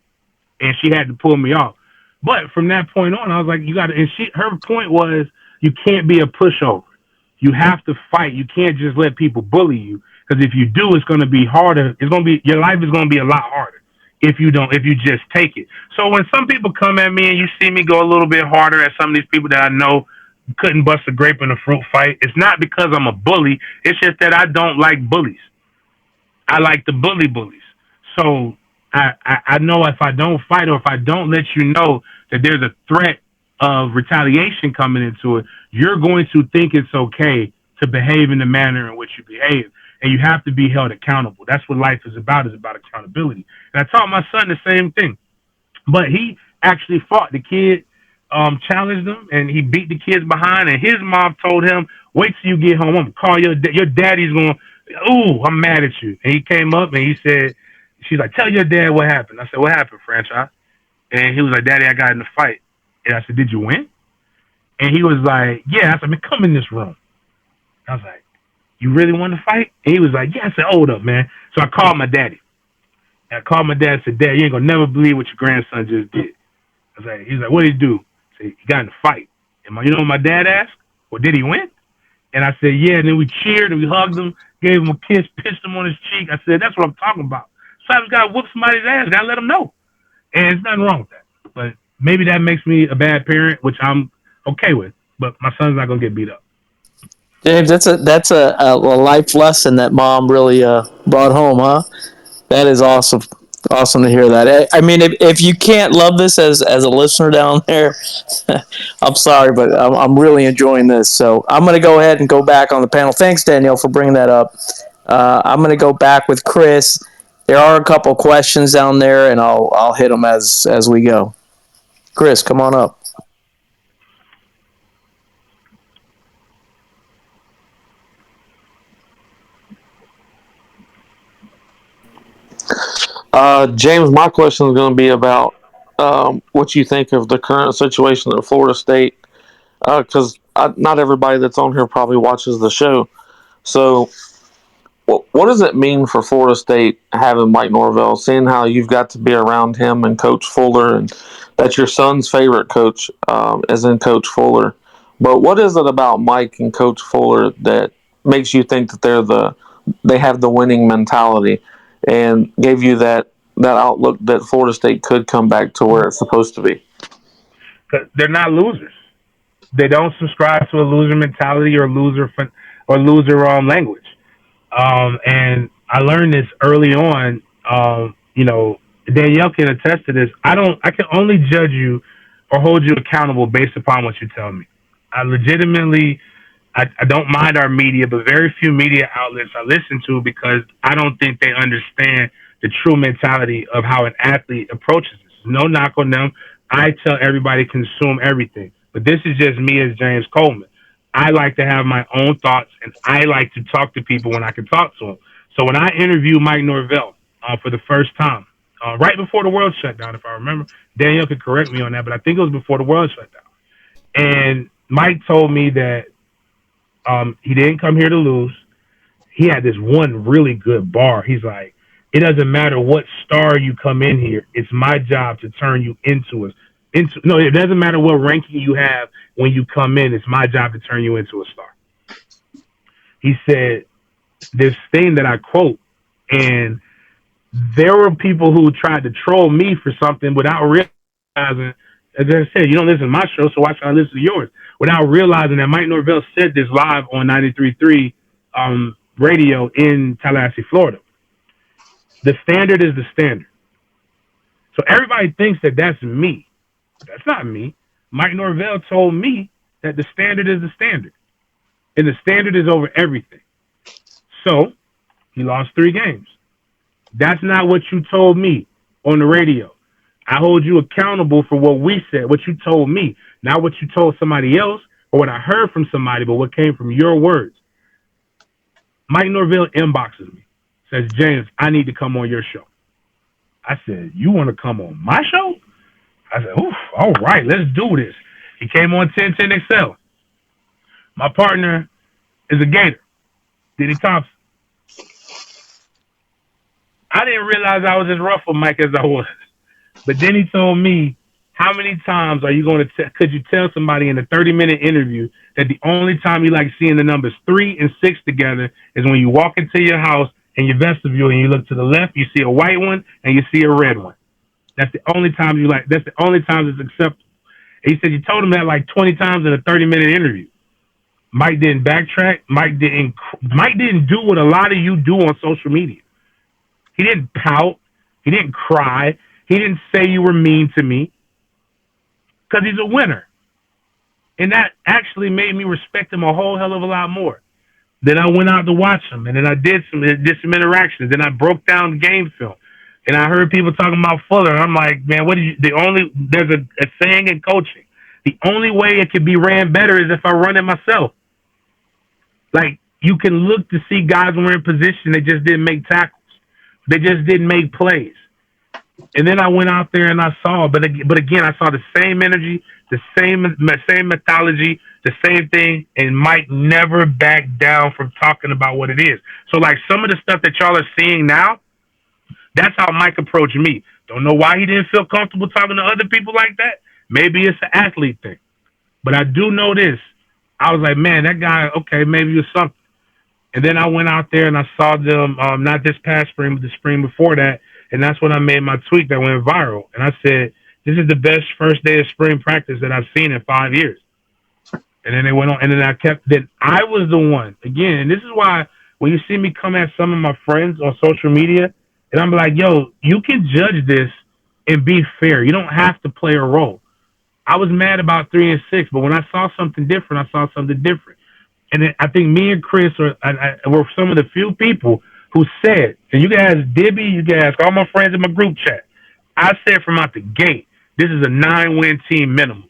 and she had to pull me off. But from that point on, I was like, you got to. And her point was, you can't be a pushover. You have to fight. You can't just let people bully you. Because if you do, it's going to be harder. Your life is going to be a lot harder if you just take it. So when some people come at me and you see me go a little bit harder at some of these people that I know couldn't bust a grape in a fruit fight, it's not because I'm a bully. It's just that I don't like bullies. I like the bullies. So I know if I don't fight or if I don't let you know that there's a threat of retaliation coming into it, you're going to think it's okay to behave in the manner in which you behave. And you have to be held accountable. That's what life is about accountability. And I taught my son the same thing. But he actually fought. The kid challenged him, and he beat the kids behind. And his mom told him, "Wait till you get home. I'm going to call your daddy's going, ooh, I'm mad at you." And he came up, and he said, she's like, "Tell your dad what happened." I said, "What happened, franchise?" And he was like, "Daddy, I got in a fight." And I said, "Did you win?" And he was like, "Yeah." I said, "Man, come in this room." I was like, "You really want to fight?" And he was like, "Yeah." I said, "Hold up, man." So I called my daddy. And I called my dad and said, "Dad, you ain't going to never believe what your grandson just did." I was like, he's like, "What did he do?" I said, "He got in a fight." And you know what my dad asked? "Well, did he win?" And I said, "Yeah." And then we cheered and we hugged him, gave him a kiss, pissed him on his cheek. I said, "That's what I'm talking about." Sometimes got to whoop somebody's ass. Got to let them know. And there's nothing wrong with that. But maybe that makes me a bad parent, which I'm okay with. But my son's not going to get beat up. James, that's a life lesson that mom really brought home, huh? That is awesome. Awesome to hear that. I mean, if you can't love this as a listener down there, I'm sorry, but I'm really enjoying this. So I'm going to go ahead and go back on the panel. Thanks, Danielle, for bringing that up. I'm going to go back with Chris. There are a couple questions down there, and I'll hit them as we go. Chris, come on up. James, my question is going to be about what you think of the current situation at Florida State, because not everybody that's on here probably watches the show. So, what does it mean for Florida State having Mike Norvell, seeing how you've got to be around him and Coach Fuller, and that's your son's favorite coach, as in Coach Fuller. But what is it about Mike and Coach Fuller that makes you think that they have the winning mentality and gave you that outlook that Florida State could come back to where it's supposed to be? 'Cause they're not losers. They don't subscribe to a loser mentality or loser language. And I learned this early on. Danielle can attest to this. I can only judge you or hold you accountable based upon what you tell me. I legitimately, I don't mind our media, but very few media outlets I listen to because I don't think they understand the true mentality of how an athlete approaches this. No knock on them. I tell everybody consume everything, but this is just me as James Coleman. I like to have my own thoughts, and I like to talk to people when I can talk to them. So when I interviewed Mike Norvell for the first time, right before the world shut down, if I remember, Danielle could correct me on that, but I think it was before the world shut down. And Mike told me that he didn't come here to lose. He had this one really good bar. He's like, it doesn't matter what star you come in here. It's my job to turn you into a no. It doesn't matter what ranking you have when you come in. It's my job to turn you into a star. He said this thing that I quote, and there were people who tried to troll me for something without realizing. As I said, you don't listen to my show, so why should I listen to yours? Without realizing that Mike Norvell said this live on 93.3 radio in Tallahassee, Florida. The standard is the standard. So everybody thinks that that's me. That's not me. Mike Norvell told me that the standard is the standard. And the standard is over everything. So he lost 3 games. That's not what you told me on the radio. I hold you accountable for what we said, what you told me, not what you told somebody else or what I heard from somebody, but what came from your words. Mike Norvell inboxes me, says, James, I need to come on your show. I said, you want to come on my show? I said, oof, all right, let's do this. He came on 1010 XL. My partner is a Gator, Diddy Thompson. I didn't realize I was as rough with Mike as I was. But then he told me, how many times are you going to could you tell somebody in a 30-minute interview that the only time you like seeing the numbers 3 and 6 together is when you walk into your house in your vestibule and you look to the left, you see a white one and you see a red one. That's the only time that's the only time it's acceptable. And he said you told him that like 20 times in a 30-minute interview. Mike didn't backtrack. Mike didn't do what a lot of you do on social media. He didn't pout. He didn't cry. He didn't say you were mean to me because he's a winner. And that actually made me respect him a whole hell of a lot more. Then I went out to watch him, and then I did some interactions. Then I broke down the game film, and I heard people talking about Fuller. And I'm like, man, there's a saying in coaching. The only way it could be ran better is if I run it myself. Like, you can look to see guys who were in position, they just didn't make tackles. They just didn't make plays. And then I went out there and I saw, but again, I saw the same energy, the same mythology, the same thing, and Mike never backed down from talking about what it is. So, like, some of the stuff that y'all are seeing now, that's how Mike approached me. Don't know why he didn't feel comfortable talking to other people like that. Maybe it's an athlete thing. But I do know this. I was like, man, that guy, okay, maybe it's something. And then I went out there and I saw them, not this past spring, but the spring before that. And that's when I made my tweet that went viral. And I said, this is the best first day of spring practice that I've seen in 5 years. And then they went on, and then I was the one again, and this is why when you see me come at some of my friends on social media, and I'm like, yo, you can judge this and be fair. You don't have to play a role. I was mad about 3 and 6, but when I saw something different, I saw something different. And I think me and Chris were some of the few people who said, and you can ask Dibby, you can ask all my friends in my group chat. I said from out the gate, this is a 9-win team minimum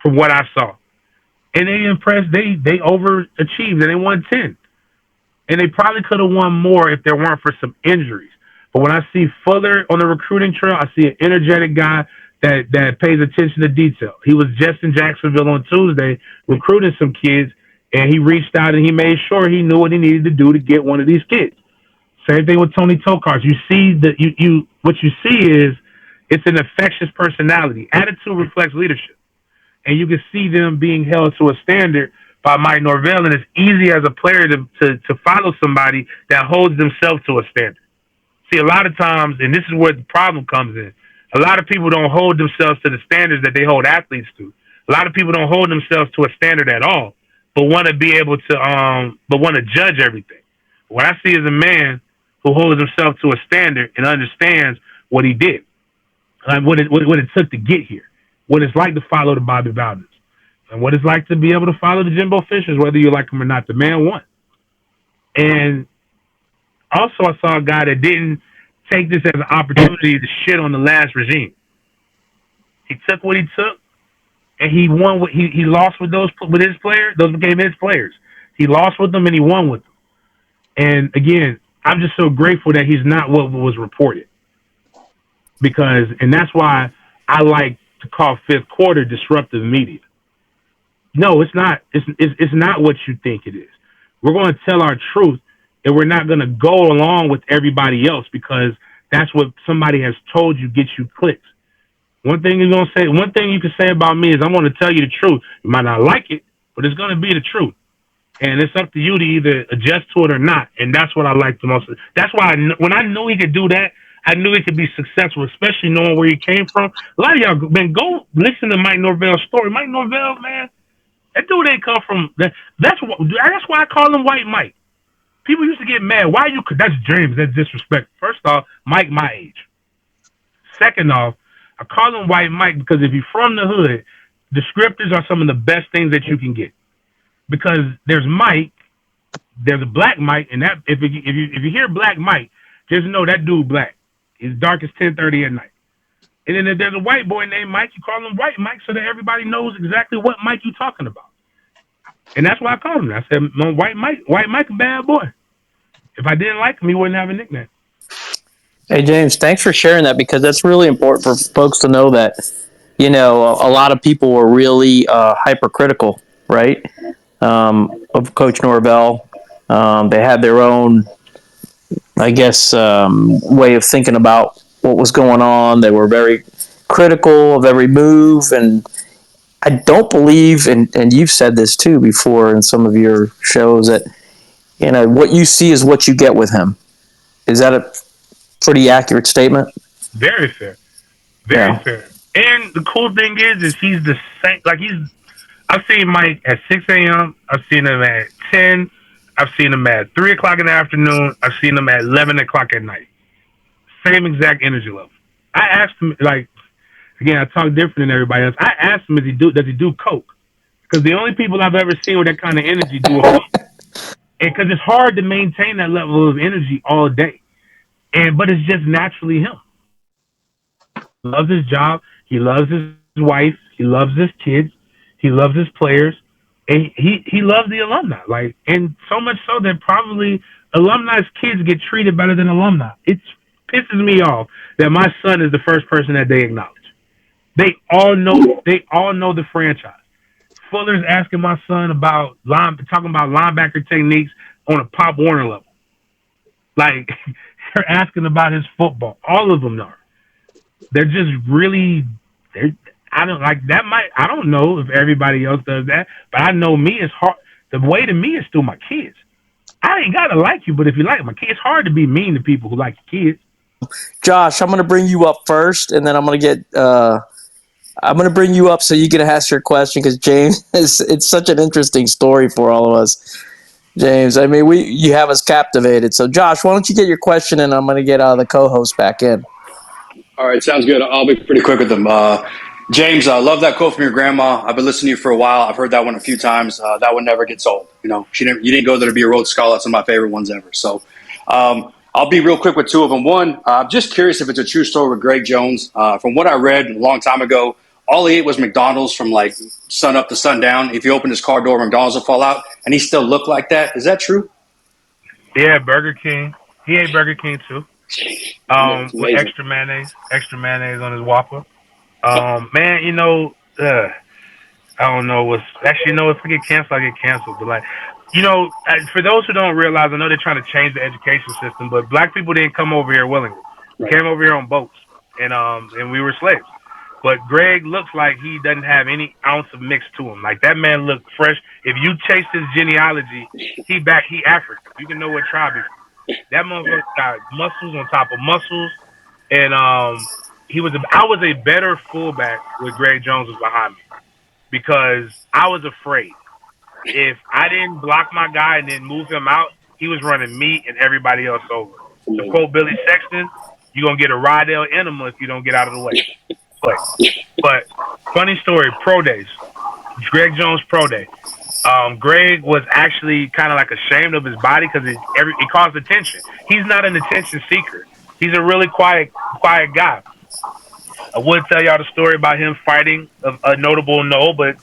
from what I saw. And they impressed. They overachieved, and they won 10. And they probably could have won more if there weren't for some injuries. But when I see Fuller on the recruiting trail, I see an energetic guy that pays attention to detail. He was just in Jacksonville on Tuesday recruiting some kids, and he reached out and he made sure he knew what he needed to do to get one of these kids. Same thing with Tony Tokars. You see that what you see is it's an infectious personality. Attitude reflects leadership. And you can see them being held to a standard by Mike Norvell, and it's easy as a player to follow somebody that holds themselves to a standard. See, a lot of times, and this is where the problem comes in, a lot of people don't hold themselves to the standards that they hold athletes to. A lot of people don't hold themselves to a standard at all, but want to be able to, but want to judge everything. What I see is a man who holds himself to a standard and understands what he did, what it took to get here, what it's like to follow the Bobby Bowdens, and what it's like to be able to follow the Jimbo Fishers, whether you like them or not. The man won. And also, I saw a guy that didn't take this as an opportunity to shit on the last regime. He took what he took, and he won. He lost with his players. Those became his players. He lost with them, and he won with them. And again, I'm just so grateful that he's not what was reported, and that's why I like to call fifth quarter disruptive media. No, it's not. It's not what you think it is. We're going to tell our truth, and we're not going to go along with everybody else because that's what somebody has told you gets you clicks. One thing you can say about me is I'm going to tell you the truth. You might not like it, but it's going to be the truth. And it's up to you to either adjust to it or not. And that's what I like the most. That's why when I knew he could do that, I knew he could be successful, especially knowing where he came from. A lot of y'all, man, go listen to Mike Norvell's story. Mike Norvell, man, that dude ain't come from that. That's why I call him White Mike. People used to get mad. Why you? That's James. That's disrespect. First off, Mike my age. Second off, I call him White Mike because if you're from the hood, descriptors are some of the best things that you can get. Because there's Mike, there's a Black Mike, and that if you hear Black Mike, just know that dude black. He's dark as 10:30 at night. And then if there's a white boy named Mike, you call him White Mike so that everybody knows exactly what Mike you're talking about. And that's why I called him. I said, White Mike, a bad boy. If I didn't like him, he wouldn't have a nickname. Hey, James, thanks for sharing that because that's really important for folks to know that, a lot of people were really hypercritical, right, of Coach Norvell. They had their own, I guess, way of thinking about what was going on. They were very critical of every move, and I don't believe, and you've said this too before in some of your shows, that what you see is what you get with him. Is that a pretty accurate statement? Very fair. Very fair. And the cool thing is he's the same. Like I've seen Mike at 6 a.m. I've seen him at 10. I've seen him at 3 o'clock in the afternoon. I've seen him at 11 o'clock at night. Same exact energy level. I asked him, again, I talk different than everybody else. I asked him, does he do coke? Because the only people I've ever seen with that kind of energy do it. And because it's hard to maintain that level of energy all day. But it's just naturally him. He loves his job. He loves his wife. He loves his kids. He loves his players. And he loves the alumni. And so much so that probably alumni's kids get treated better than alumni. It pisses me off that my son is the first person that they acknowledge. They all know the franchise. Fuller's asking my son about talking about linebacker techniques on a Pop Warner level. They're asking about his football. All of them are. They're just really. I don't know if everybody else does that, but I know me is hard. The way to me is through my kids. I ain't gotta like you, but if you like my kids, it's hard to be mean to people who like your kids. Josh, I'm going to bring you up first, and then I'm going to get I'm going to bring you up so you can ask your question because James, it's such an interesting story for all of us. James, I mean, you have us captivated. So, Josh, why don't you get your question, and I'm going to get the co-host back in. All right, sounds good. I'll be pretty quick with them. James, I love that quote from your grandma. I've been listening to you for a while. I've heard that one a few times. That one never gets old. You know, you didn't go there to be a Rhodes Scholar. That's one of my favorite ones ever. So, I'll be real quick with two of them. One, I'm just curious if it's a true story with Greg Jones. From what I read a long time ago, all he ate was McDonald's from like sun up to sundown. If you open his car door, McDonald's will fall out, and he still looked like that. Is that true? Yeah, Burger King. He ate Burger King too. With extra mayonnaise on his Whopper. Man, I don't know what's actually, if I get canceled, I get canceled. But for those who don't realize, I know they're trying to change the education system, but black people didn't come over here willingly. We came over here on boats, and we were slaves. But Greg looks like he doesn't have any ounce of mix to him. Like that man looked fresh. If you chase his genealogy, he African. You can know what tribe he's from. That motherfucker got muscles on top of muscles, and I was a better fullback with Greg Jones was behind me because I was afraid. If I didn't block my guy and then move him out, he was running me and everybody else over. To quote Billy Sexton, you're going to get a Rydell enema if you don't get out of the way. But funny story, pro days. Greg Jones pro day. Greg was actually kind of like ashamed of his body because it caused attention. He's not an attention seeker. He's a really quiet guy. I would tell y'all the story about him fighting a notable no, but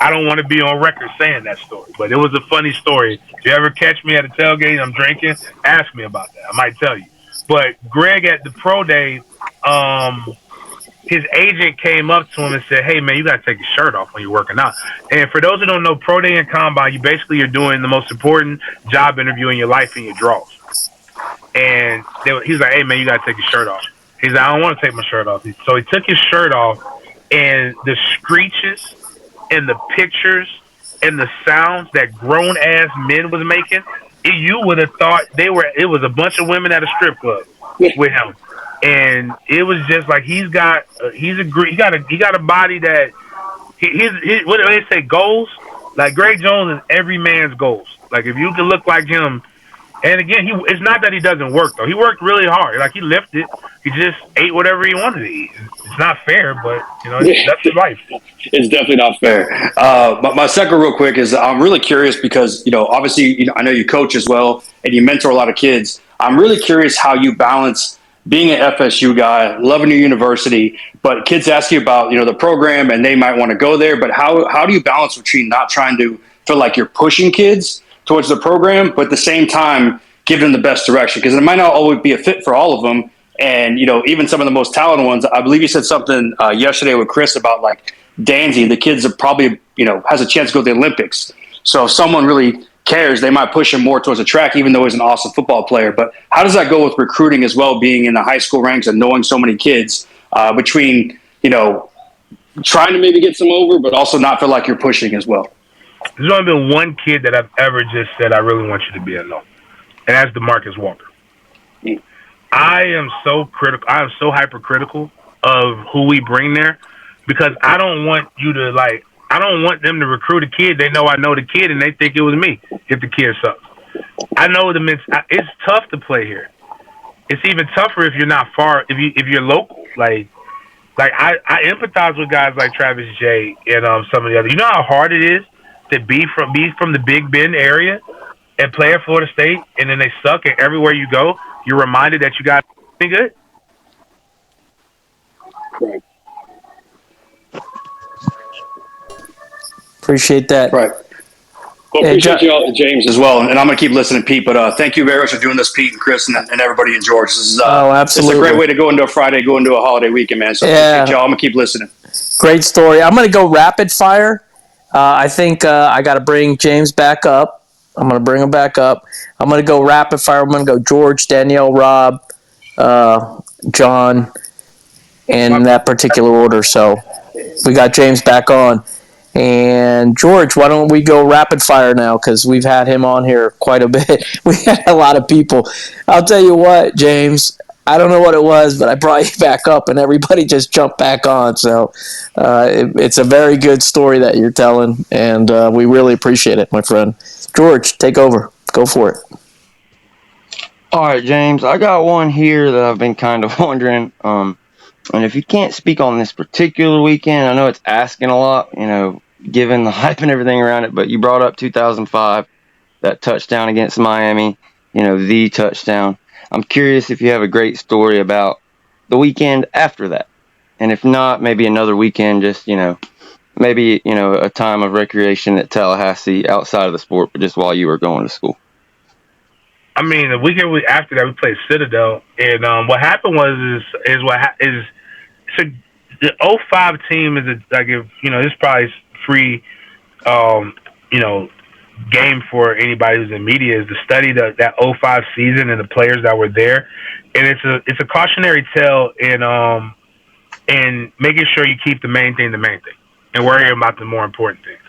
I don't want to be on record saying that story. But it was a funny story. If you ever catch me at a tailgate, I'm drinking, ask me about that. I might tell you. But Greg at the pro day, his agent came up to him and said, "Hey man, you got to take your shirt off when you're working out." And for those who don't know, pro day and combine, you're doing the most important job interview in your life in your draws. And he's like, "Hey man, you got to take your shirt off." He's like, "I don't want to take my shirt off." So he took his shirt off, and the screeches and the pictures and the sounds that grown ass men was making, you would have thought it was a bunch of women at a strip club with him. And it was just like he got a body that what do they say, goals? Like Greg Jones is every man's goals. Like if you can look like him, and again, it's not that he doesn't work though. He worked really hard. Like he lifted, he just ate whatever he wanted to eat. It's not fair, but that's his life. It's definitely not fair. But my second, real quick, is I'm really curious because obviously I know you coach as well and you mentor a lot of kids. I'm really curious how you balance being an FSU guy, loving your university, but kids ask you about the program and they might want to go there. But how do you balance between not trying to feel like you're pushing kids towards the program, but at the same time give them the best direction? Because it might not always be a fit for all of them. And even some of the most talented ones. I believe you said something yesterday with Chris about like Danzy. The kids are probably has a chance to go to the Olympics. So if someone really cares, they might push him more towards the track, even though he's an awesome football player. But how does that go with recruiting as well, being in the high school ranks and knowing so many kids between, trying to maybe get some over, but also not feel like you're pushing as well? There's only been one kid that I've ever just said, "I really want you to be a no," and that's DeMarcus Walker. I am so critical. I am so hypercritical of who we bring there because I don't want you to I don't want them to recruit a kid. They know I know the kid, and they think it was me if the kid sucks. I know it's tough to play here. It's even tougher if you're not far. If you're local, like I empathize with guys like Travis J and some of the others. You know how hard it is to be from the Big Bend area and play at Florida State, and then they suck, and everywhere you go, you're reminded that you got to be good. Right. Appreciate that. Right. Well, appreciate you all, James, as well. And I'm going to keep listening, Pete. But thank you very much for doing this, Pete and Chris and everybody in George. This is absolutely. It's a great way to go into a Friday, go into a holiday weekend, man. So appreciate y'all. I'm going to keep listening. Great story. I'm going to go rapid fire. I think I got to bring James back up. I'm going to bring him back up. I'm going to go rapid fire. I'm going to go George, Danielle, Rob, John, in that particular order. So we got James back on. And George, why don't we go rapid fire now? Because we've had him on here quite a bit. We had a lot of people. I'll tell you what, James, I don't know what it was, but I brought you back up, and everybody just jumped back on. So it's a very good story that you're telling, and we really appreciate it, my friend. George, take over. Go for it. All right, James, I got one here that I've been kind of wondering. And if you can't speak on this particular weekend, I know it's asking a lot, given the hype and everything around it, but you brought up 2005, that touchdown against Miami, the touchdown. I'm curious if you have a great story about the weekend after that. And if not, maybe another weekend, just, maybe, a time of recreation at Tallahassee outside of the sport, but just while you were going to school. I mean, the weekend after that, we played Citadel, and what happened was so the '05 team is it's probably free, game for anybody who's in media is to study that '05 season and the players that were there, and it's a cautionary tale in making sure you keep the main thing, and worrying about the more important things.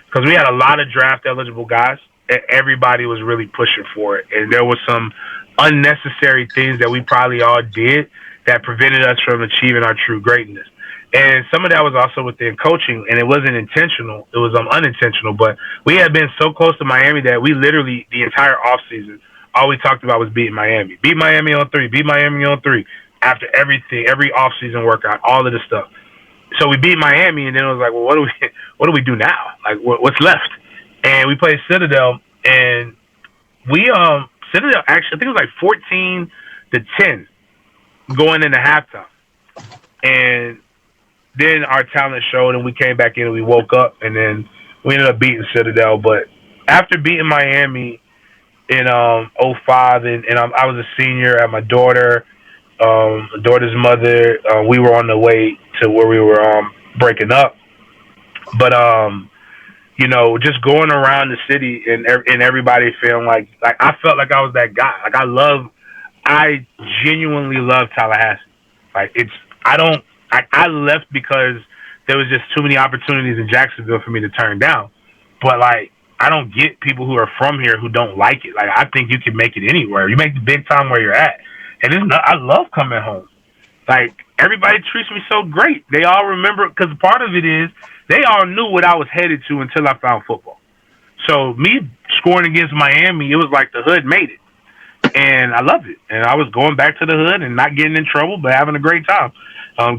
Because we had a lot of draft eligible guys, and everybody was really pushing for it, and there was some unnecessary things that we probably all did that prevented us from achieving our true greatness. And some of that was also within coaching, and it wasn't intentional. It was unintentional. But we had been so close to Miami that we literally, the entire offseason, all we talked about was beating Miami. Beat Miami on three. Beat Miami on three. After everything, every offseason workout, all of this stuff. So we beat Miami, and then it was like, well, what do we do now? Like, what's left? And we played Citadel, and Citadel actually, I think it was like 14-10 going into halftime. And then our talent showed, and we came back in and we woke up, and then we ended up beating Citadel. But after beating Miami in '05, and I was a senior at my daughter's mother, we were on the way to where we were breaking up. But just going around the city and everybody feeling like I felt like I was that guy. Like I genuinely love Tallahassee. Like I left because there was just too many opportunities in Jacksonville for me to turn down. But like I don't get people who are from here who don't like it. Like I think you can make it anywhere. You make the big time where you're at, and I love coming home. Like everybody treats me so great. They all remember because part of it is they all knew what I was headed to until I found football. So me scoring against Miami, it was like the hood made it. And I loved it. And I was going back to the hood and not getting in trouble, but having a great time.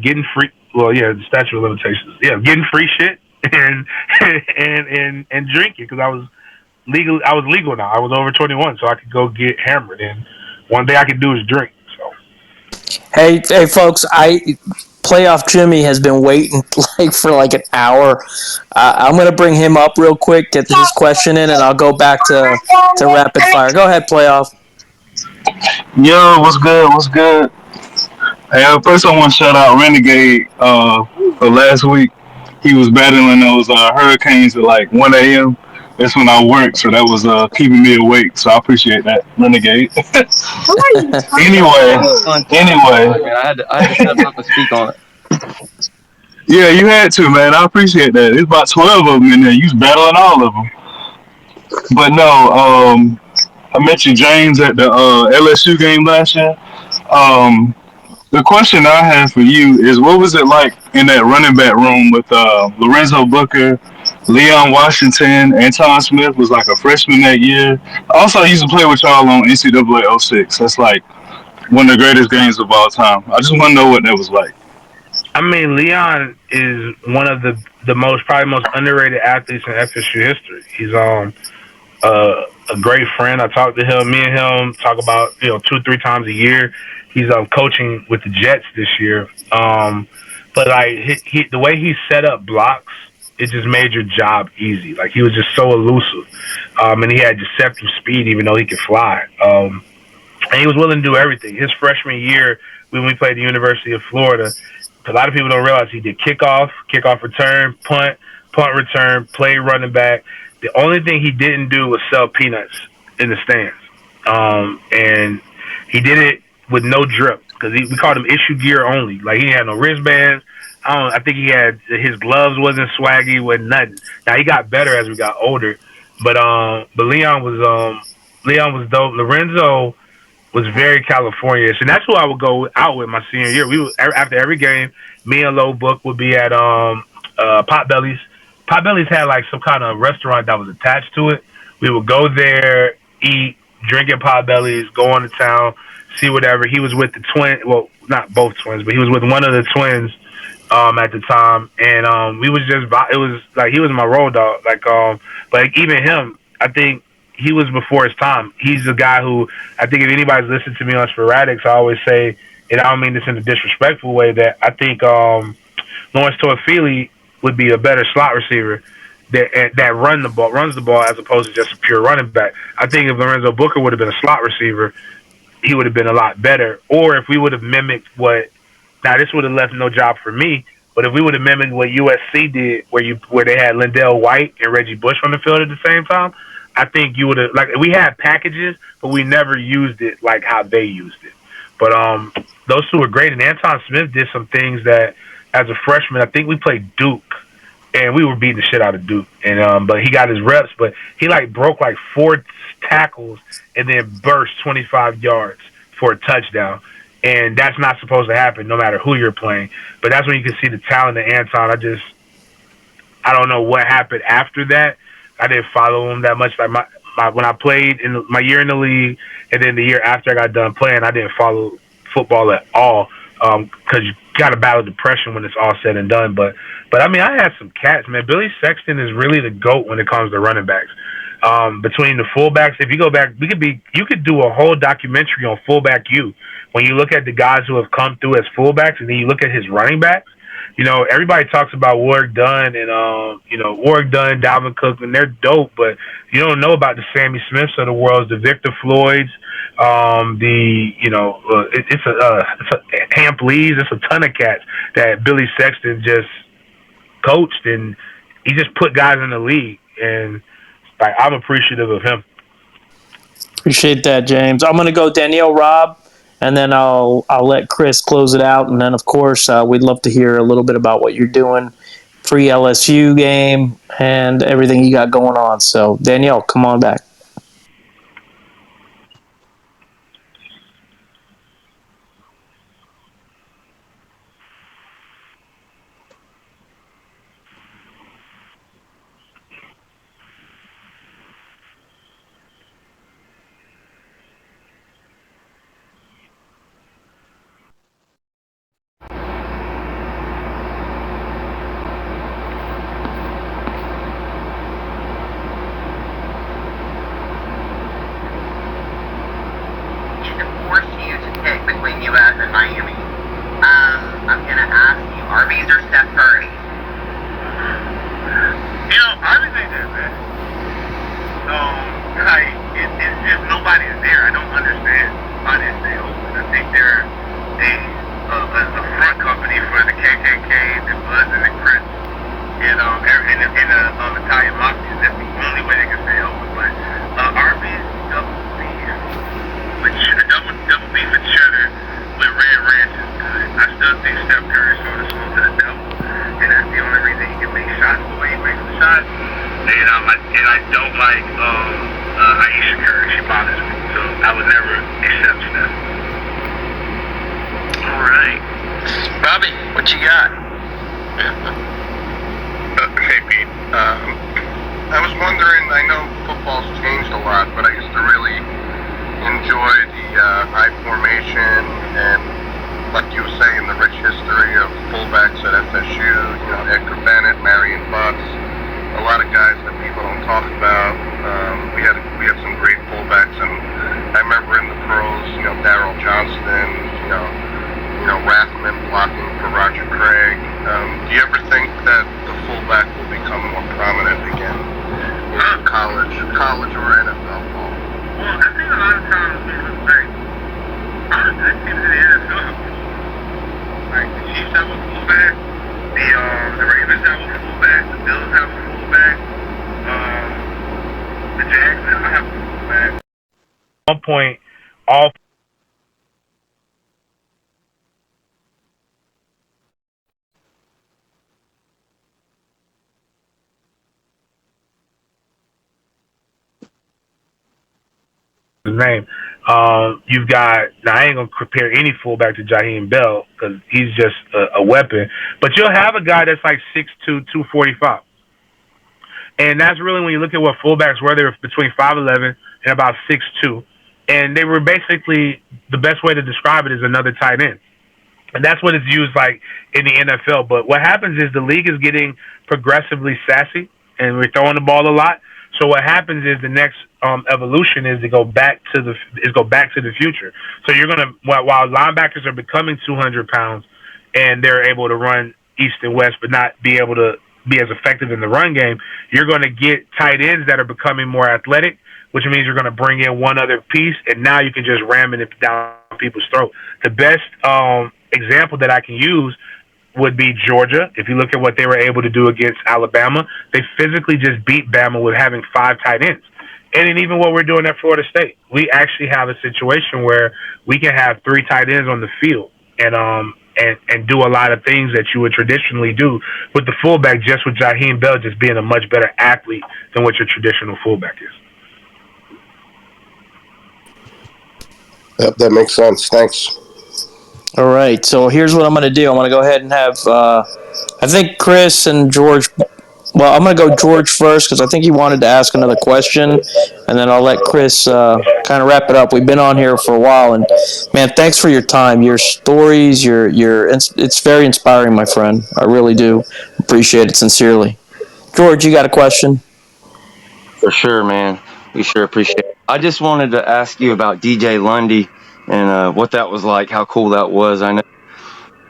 Getting free, the statute of limitations. Yeah, getting free shit and drinking because I was legal. I was legal now. I was over 21, so I could go get hammered. And one thing I could do is drink. So. Hey, folks! Playoff Jimmy has been waiting for an hour. I'm gonna bring him up real quick, get his question in, and I'll go back to rapid fire. Go ahead, Playoff. Yo, what's good? What's good? Hey, first I want to shout out Renegade. For last week, he was battling those hurricanes at like 1 a.m. That's when I worked, so that was keeping me awake. So I appreciate that, Renegade. anyway, Man, I had to step up and speak on it. Yeah, you had to, man. I appreciate that. There's about 12 of them in there. You was battling all of them. But no, I mentioned James at the LSU game last year. The question I have for you is, what was it like in that running back room with Lorenzo Booker, Leon Washington, Anton Smith was like a freshman that year. Also, I used to play with y'all on NCAA 06. That's like one of the greatest games of all time. I just want to know what that was like. I mean, Leon is one of the probably most underrated athletes in FSU history. He's a great friend. I talk to him. Me and him talk about 2-3 times a year. He's coaching with the Jets this year. But like the way he set up blocks, it just made your job easy. Like he was just so elusive, and he had deceptive speed, even though he could fly. And he was willing to do everything. His freshman year, when we played the University of Florida, a lot of people don't realize he did kickoff return, punt return, play running back. The only thing he didn't do was sell peanuts in the stands. And he did it with no drip because we called him issue gear only. Like he had no wristbands. I think he had his gloves wasn't swaggy, wasn't nothing. Now he got better as we got older, but Leon was dope. Lorenzo was very California-ish, and that's who I would go out with my senior year. We would, after every game, me and Low Book would be at Potbelly's. Potbelly's had like some kind of restaurant that was attached to it. We would go there, eat, drink at Potbelly's, go on to town, see whatever. He was with the twin, well, not both twins, but he was with one of the twins at the time, and we was just it was like he was my road dog. But even him, I think he was before his time. He's the guy who I think if anybody's listened to me on Sporadics, I always say, and I don't mean this in a disrespectful way, that I think Lawrence Toafili would be a better slot receiver that runs the ball as opposed to just a pure running back. I think if Lorenzo Booker would have been a slot receiver, he would have been a lot better. Or if we would have mimicked what now this would have left no job for me, but if we would have mimicked what USC did, where they had Lindell White and Reggie Bush on the field at the same time, I think you would have like we had packages, but we never used it like how they used it. But those two were great, and Anton Smith did some things that as a freshman, I think we played Duke, and we were beating the shit out of Duke, and but he got his reps, but he like broke like 4 tackles and then burst 25 yards for a touchdown. And that's not supposed to happen no matter who you're playing. But that's when you can see the talent of Anton. I don't know what happened after that. I didn't follow him that much. Like when I played in my year in the league and then the year after I got done playing, I didn't follow football at all because you got to battle depression when it's all said and done. But I mean, I had some cats, man. Billy Sexton is really the GOAT when it comes to running backs. Between the fullbacks, if you go back, you could do a whole documentary on fullback U. When you look at the guys who have come through as fullbacks, and then you look at his running backs, you know, everybody talks about Warwick Dunn and Warwick Dunn, Dalvin Cook, and they're dope, but you don't know about the Sammy Smiths of the world, the Victor Floyds, it's a Hamp Lees, it's a ton of cats that Billy Sexton just coached, and he just put guys in the league, and like I'm appreciative of him. Appreciate that, James. I'm going to go Danielle, Rob, and then I'll let Chris close it out. And then, of course, we'd love to hear a little bit about what you're doing, pre-LSU game, and everything you got going on. So, Danielle, come on back. At one point, all his name. You've got now. I ain't gonna compare any fullback to Jaheim Bell because he's just a weapon. But you'll have a guy that's like 6'2", 245. And that's really when you look at what fullbacks were. They were between 5'11" and about 6'2", and they were basically the best way to describe it is another tight end. And that's what it's used like in the NFL. But what happens is the league is getting progressively sassy, and we're throwing the ball a lot. So what happens is the next evolution is to go back to the future. So you're gonna while linebackers are becoming 200 pounds and they're able to run east and west, but not be able to be as effective in the run game, you're going to get tight ends that are becoming more athletic, which means you're going to bring in one other piece, and now you can just ram it down people's throat. The best example that I can use would be Georgia. If you look at what they were able to do against Alabama, they physically just beat Bama with having 5 tight ends. And then even what we're doing at Florida State, we actually have a situation where we can have 3 tight ends on the field and do a lot of things that you would traditionally do with the fullback, just with Jaheim Bell just being a much better athlete than what your traditional fullback is. Yep, that makes sense. Thanks. All right, so here's what I'm going to do. I'm going to go ahead and have, I think Chris and George. Well, I'm going to go George first because I think he wanted to ask another question, and then I'll let Chris kind of wrap it up. We've been on here for a while, and man, thanks for your time, your stories, it's very inspiring, my friend. I really do appreciate it sincerely. George, you got a question? For sure, man. We sure appreciate it. I just wanted to ask you about DJ Lundy and what that was like, how cool that was. I know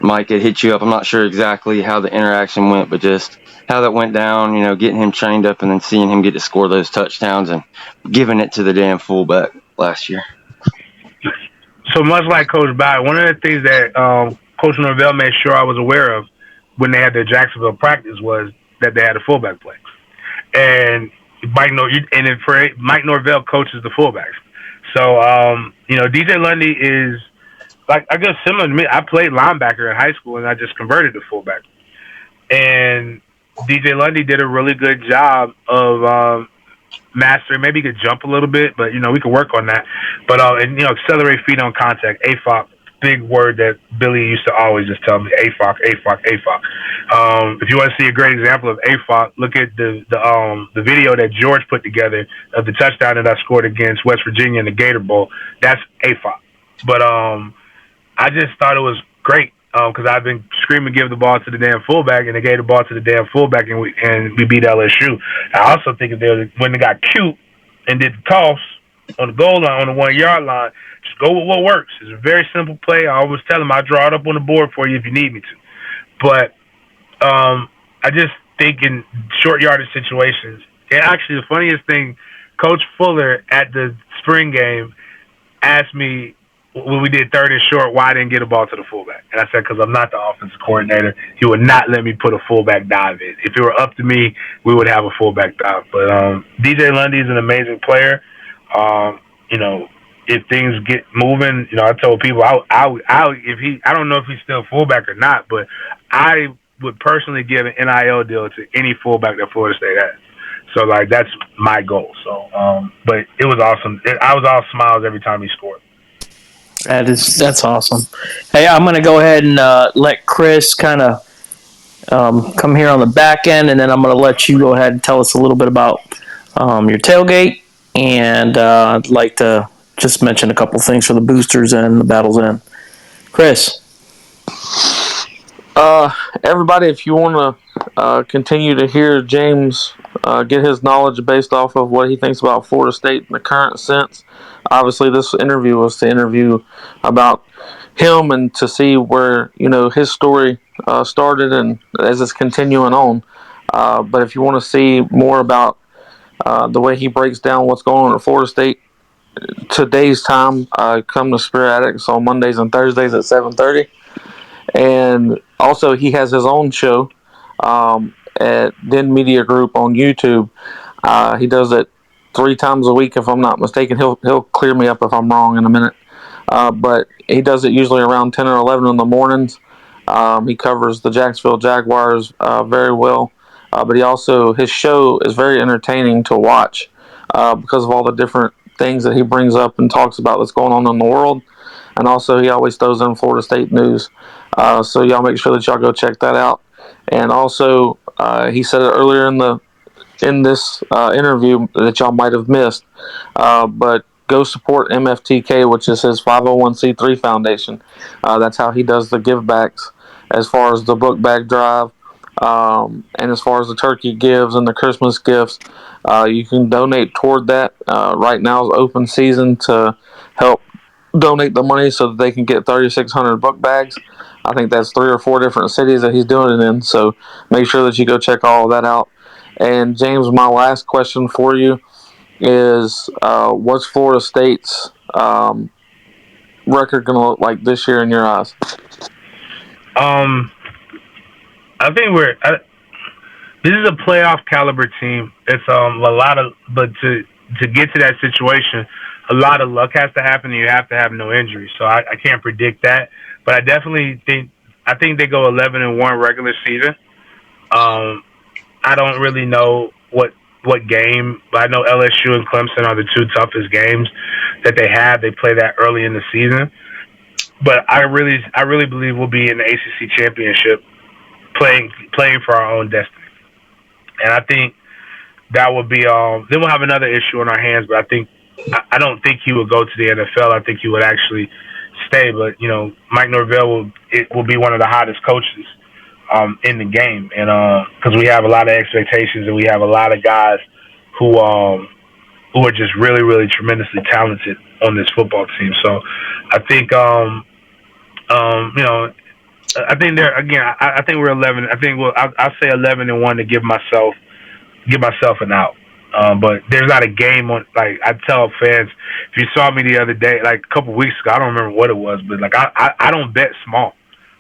Mike had hit you up. I'm not sure exactly how the interaction went, but just how that went down, getting him trained up and then seeing him get to score those touchdowns and giving it to the damn fullback last year. So much like Coach Bowden, one of the things that Coach Norvell made sure I was aware of when they had their Jacksonville practice was that they had a fullback play. And Mike Norvell coaches the fullbacks. So, DJ Lundy is like, I guess similar to me. I played linebacker in high school and I just converted to fullback. And DJ Lundy did a really good job of mastering. Maybe he could jump a little bit, but we could work on that. But accelerate feet on contact. AFOC, big word that Billy used to always just tell me. AFOC, AFOC, AFOC. If you want to see a great example of AFOC, look at the video that George put together of the touchdown that I scored against West Virginia in the Gator Bowl. That's AFOC. But I just thought it was great. Because I've been screaming, give the ball to the damn fullback, and they gave the ball to the damn fullback, and we beat LSU. I also think that when they got cute and did the toss on the goal line, on the 1 yard line, just go with what works. It's a very simple play. I always tell them I'll draw it up on the board for you if you need me to. But I just think in short yardage situations, and actually the funniest thing, Coach Fuller at the spring game asked me, when we did 3rd and short, why I didn't get a ball to the fullback. And I said, because I'm not the offensive coordinator. He would not let me put a fullback dive in. If it were up to me, we would have a fullback dive. But DJ Lundy is an amazing player. If things get moving, I told people I don't know if he's still fullback or not, but I would personally give an NIL deal to any fullback that Florida State has. So that's my goal. So, but it was awesome. I was all smiles every time he scored. That's awesome. Hey, I'm going to go ahead and let Chris kind of come here on the back end, and then I'm going to let you go ahead and tell us a little bit about your tailgate, and I'd like to just mention a couple things for the boosters and the Battle's End. Chris. Everybody, if you want to continue to hear James get his knowledge based off of what he thinks about Florida State in the current sense, obviously this interview was to interview about him and to see where his story started and as it's continuing on. But if you want to see more about the way he breaks down what's going on at Florida State today's time, come to Spirit Addicts on Mondays and Thursdays at 7:30. And also he has his own show at Den Media Group on YouTube. He does it 3 times a week, if I'm not mistaken. He'll clear me up if I'm wrong in a minute. But he does it usually around 10 or 11 in the mornings. He covers the Jacksonville Jaguars very well. But his show is very entertaining to watch because of all the different things that he brings up and talks about that's going on in the world. And also, he always throws in Florida State news. So y'all make sure that y'all go check that out. And also, he said it earlier in this interview that y'all might have missed, but go support MFTK, which is his 501c3 foundation. That's how he does the give backs as far as the book bag drive. And as far as the turkey gives and the Christmas gifts, you can donate toward that. Right now is open season to help donate the money so that they can get 3,600 book bags. I think that's 3 or 4 different cities that he's doing it in. So make sure that you go check all of that out. And James, my last question for you is, what's Florida State's record going to look like this year in your eyes? I think this is a playoff caliber team. It's but to get to that situation, a lot of luck has to happen, and you have to have no injuries. So I can't predict that, but I definitely think they go 11-1 regular season. I don't really know what game, but I know LSU and Clemson are the 2 toughest games that they have. They play that early in the season, but I really believe we'll be in the ACC championship, playing for our own destiny. And I think that would be then we'll have another issue on our hands. But I don't think he would go to the NFL. I think he would actually stay. But Mike Norvell will be one of the hottest coaches in the game, and because we have a lot of expectations and we have a lot of guys who are just really, really tremendously talented on this football team. So I think I think they're again. I think we're 11. I think I'll say 11-1 to give myself an out. But there's not a game on. Like I tell fans, if you saw me the other day, like a couple weeks ago, I don't remember what it was, but like I don't bet small.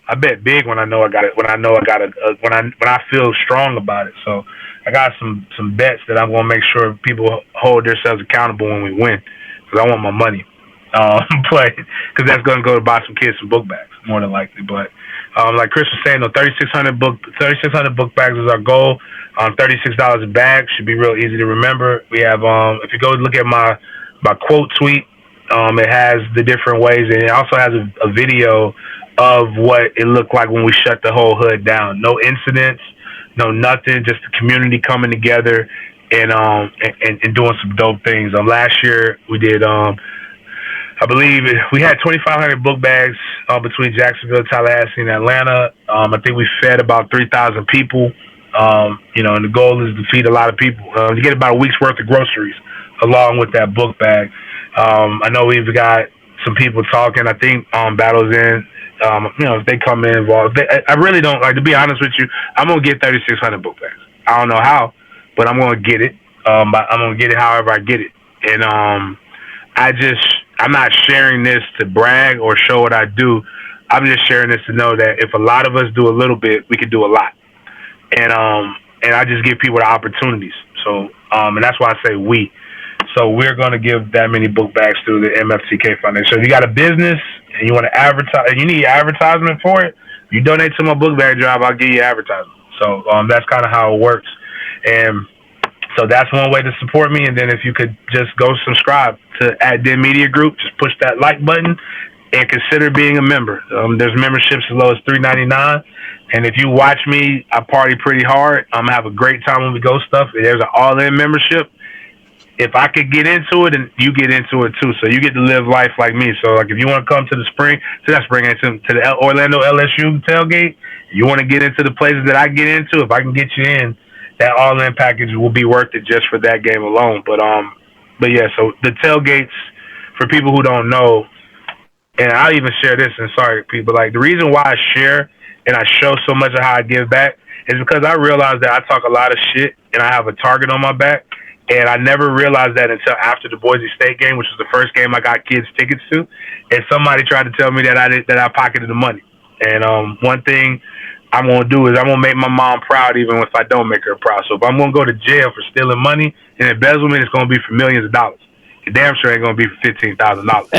I bet big when I know I got it. When I feel strong about it. So I got some bets that I'm gonna make sure people hold themselves accountable when we win, because I want my money. But because that's gonna go to buy some kids some book bags more than likely. But like Chris was saying, 3,600 book bags is our goal. $36 a bag should be real easy to remember. We have if you go look at my quote tweet, it has the different ways, and it also has a video of what it looked like when we shut the whole hood down. No incidents, no nothing, just the community coming together and doing some dope things. Last year we did I believe we had 2,500 book bags between Jacksonville, Tallahassee, and Atlanta. I think we fed about 3,000 people. And the goal is to feed a lot of people. To get about a week's worth of groceries along with that book bag. I know we've got some people talking. I think Battle's in. If they come in involved, I really don't like to be honest with you. I'm gonna get 3,600 book bags. I don't know how, but I'm gonna get it. I'm gonna get it however I get it, and I'm not sharing this to brag or show what I do. I'm just sharing this to know that if a lot of us do a little bit, we can do a lot. And I just give people the opportunities. So and that's why I say we. So we're going to give that many book bags through the MFTK Foundation. So if you got a business and you want to advertise, and you need advertisement for it, if you donate to my book bag drive, I'll give you advertisement. So that's kind of how it works. And so that's one way to support me. And then if you could just go subscribe to @Den Media Group, just push that like button and consider being a member. There's memberships as low as $3.99. And if you watch me, I party pretty hard. I'm going to have a great time when we go stuff. There's an all-in membership. If I could get into it, and you get into it too. So you get to live life like me. So like if you want to come to the the Orlando LSU tailgate, you want to get into the places that I get into, if I can get you in, that all-in package will be worth it just for that game alone. But yeah, so the tailgates, for people who don't know, and I'll even share this, and sorry people, like the reason why I share and I show so much of how I give back is because I realize that I talk a lot of shit and I have a target on my back. And I never realized that until after the Boise State game, which was the first game I got kids tickets to. And somebody tried to tell me that I pocketed the money. And one thing I'm going to do is I'm going to make my mom proud even if I don't make her proud. So if I'm going to go to jail for stealing money and embezzlement, it's going to be for millions of dollars. It damn sure ain't going to be for $15,000.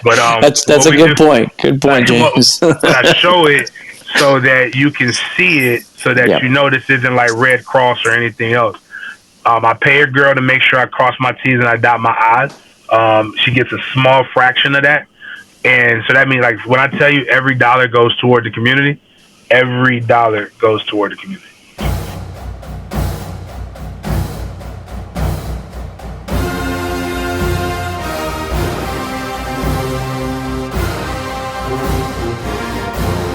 But that's a good point. Good point, James. But I show it so that you can see it, so that you know this isn't like Red Cross or anything else. I pay a girl to make sure I cross my T's and I dot my I's. She gets a small fraction of that. And so that means, like, when I tell you every dollar goes toward the community, every dollar goes toward the community.